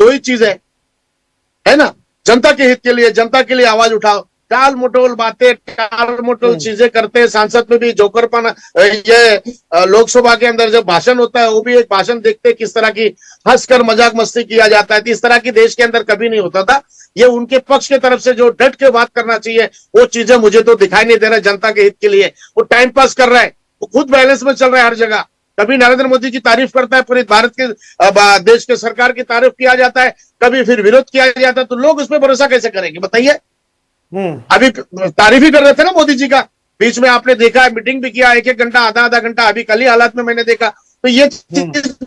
दो ही चीज है ना। जनता के हित के लिए, जनता के लिए आवाज उठाओ। टाल मटोल बातें, टाल मटोल चीजें करते हैं। सांसद में भी जोकरपन, ये लोकसभा के अंदर जब भाषण होता है वो भी एक भाषण देखते हैं किस तरह की हंसकर मजाक मस्ती किया जाता है। इस तरह की देश के अंदर कभी नहीं होता था। ये उनके पक्ष की तरफ से जो डट के बात करना चाहिए वो चीजें मुझे तो दिखाई नहीं दे रहा। जनता के हित के लिए वो टाइम पास कर रहा है, वो खुद बैलेंस में चल रहा है हर जगह। कभी नरेंद्र मोदी की तारीफ करता है, पूरे भारत के देश के सरकार की तारीफ किया जाता है, कभी फिर विरोध किया जाता है। तो लोग उस पर भरोसा कैसे करेंगे बताइए? अभी तारीफ ही कर रहे थे ना मोदी जी का, बीच में आपने देखा है मीटिंग भी किया, 1-1 घंटा आधा घंटा। अभी कल ही हालात में मैंने देखा। तो ये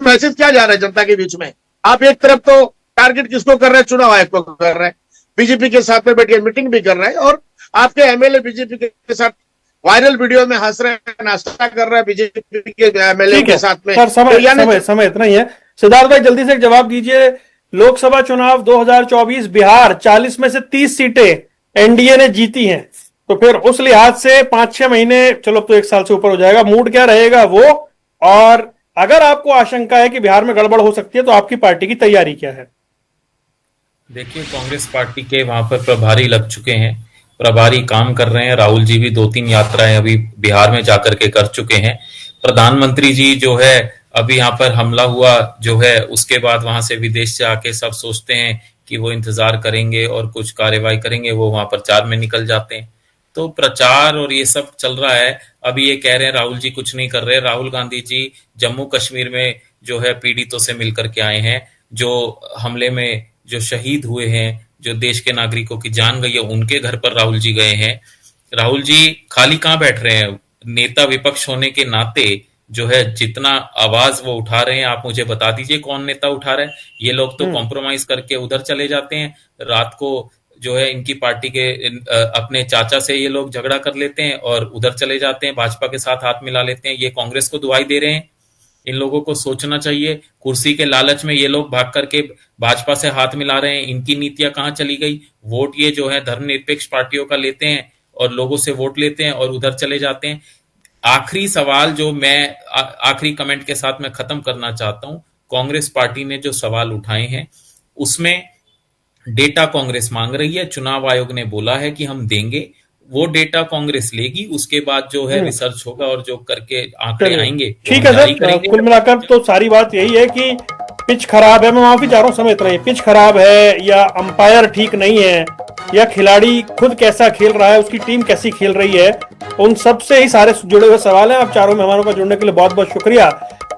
मैसेज क्या जा रहा है जनता के बीच में? आप एक तरफ तो टारगेट किसको कर रहे हैं, चुनाव आयोग को कर रहे हैं, बीजेपी के साथ में बैठ के मीटिंग भी कर रहे हैं, और आपके एमएलए बीजेपी के साथ वायरल वीडियो में हंस रहे हैं, नाश्ता कर रहे हैं बीजेपी के एमएलए के साथ में। सर समय इतना ही है। सिद्धार्थ भाई जल्दी से एक जवाब दीजिए, लोकसभा चुनाव 2024 बिहार 40 में से 30 सीटें एनडीए ने जीती हैं, तो फिर उस लिहाज से 5-6 महीने, चलो अब तो 1 साल से ऊपर हो जाएगा, मूड क्या रहेगा वो, और अगर आपको आशंका है कि बिहार में गड़बड़ हो सकती है तो आपकी पार्टी की तैयारी क्या है? देखिए, कांग्रेस पार्टी के वहां पर प्रभारी लग चुके हैं, प्रभारी काम कर रहे हैं। राहुल जी भी 2-3 यात्राएं अभी बिहार में जाकर के कर चुके हैं। प्रधानमंत्री जी जो है अभी यहाँ पर हमला हुआ जो है उसके बाद वहां से विदेश से आके सब सोचते हैं कि वो इंतजार करेंगे और कुछ कार्यवाही करेंगे, वो वहां प्रचार में निकल जाते हैं। तो प्रचार और ये सब चल रहा है। अभी ये कह रहे हैं राहुल जी कुछ नहीं कर रहे। राहुल गांधी जी जम्मू कश्मीर में जो है पीड़ितों से मिलकर के आए हैं, जो हमले में जो शहीद हुए हैं, जो देश के नागरिकों की जान गई है, उनके घर पर राहुल जी गए हैं। राहुल जी खाली कहाँ बैठ रहे हैं? नेता विपक्ष होने के नाते जो है जितना आवाज वो उठा रहे हैं, आप मुझे बता दीजिए कौन नेता उठा रहे हैं? ये लोग तो कॉम्प्रोमाइज करके उधर चले जाते हैं। रात को जो है इनकी पार्टी के अपने चाचा से ये लोग झगड़ा कर लेते हैं और उधर चले जाते हैं, भाजपा के साथ हाथ मिला लेते हैं। ये कांग्रेस को दुहाई दे रहे हैं। इन लोगों को सोचना चाहिए। कुर्सी के लालच में ये लोग भाग करके भाजपा से हाथ मिला रहे हैं। इनकी नीतियां कहाँ चली गई? वोट ये जो है धर्मनिरपेक्ष पार्टियों का लेते हैं और लोगों से वोट लेते हैं और उधर चले जाते हैं। आखिरी सवाल जो मैं आखिरी कमेंट के साथ मैं खत्म करना चाहता हूं, कांग्रेस पार्टी ने जो सवाल उठाए हैं उसमें डेटा कांग्रेस मांग रही है। चुनाव आयोग ने बोला है कि हम देंगे, वो डेटा कांग्रेस लेगी, उसके बाद जो है रिसर्च होगा और जो करके आंकड़े आएंगे। ठीक है सर, कुल मिलाकर तो सारी बात यही है कि पिच खराब है। मैं माफी चाह रहा हूं, समय इतना ही। पिच खराब है या अंपायर ठीक नहीं है या खिलाड़ी खुद कैसा खेल रहा है, उसकी टीम कैसी खेल रही है, उन सब से ही सारे जुड़े हुए सवाल हैं। आप चारों मेहमानों का जुड़ने के लिए बहुत बहुत शुक्रिया।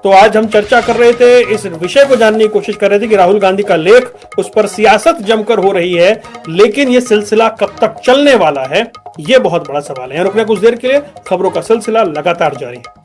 तो आज हम चर्चा कर रहे थे, इस विषय को जानने की कोशिश कर रहे थे कि राहुल गांधी का लेख, उस पर सियासत जमकर हो रही है, लेकिन ये सिलसिला कब तक चलने वाला है, ये बहुत बड़ा सवाल है। रुकने कुछ देर के लिए, खबरों का सिलसिला लगातार जारी है।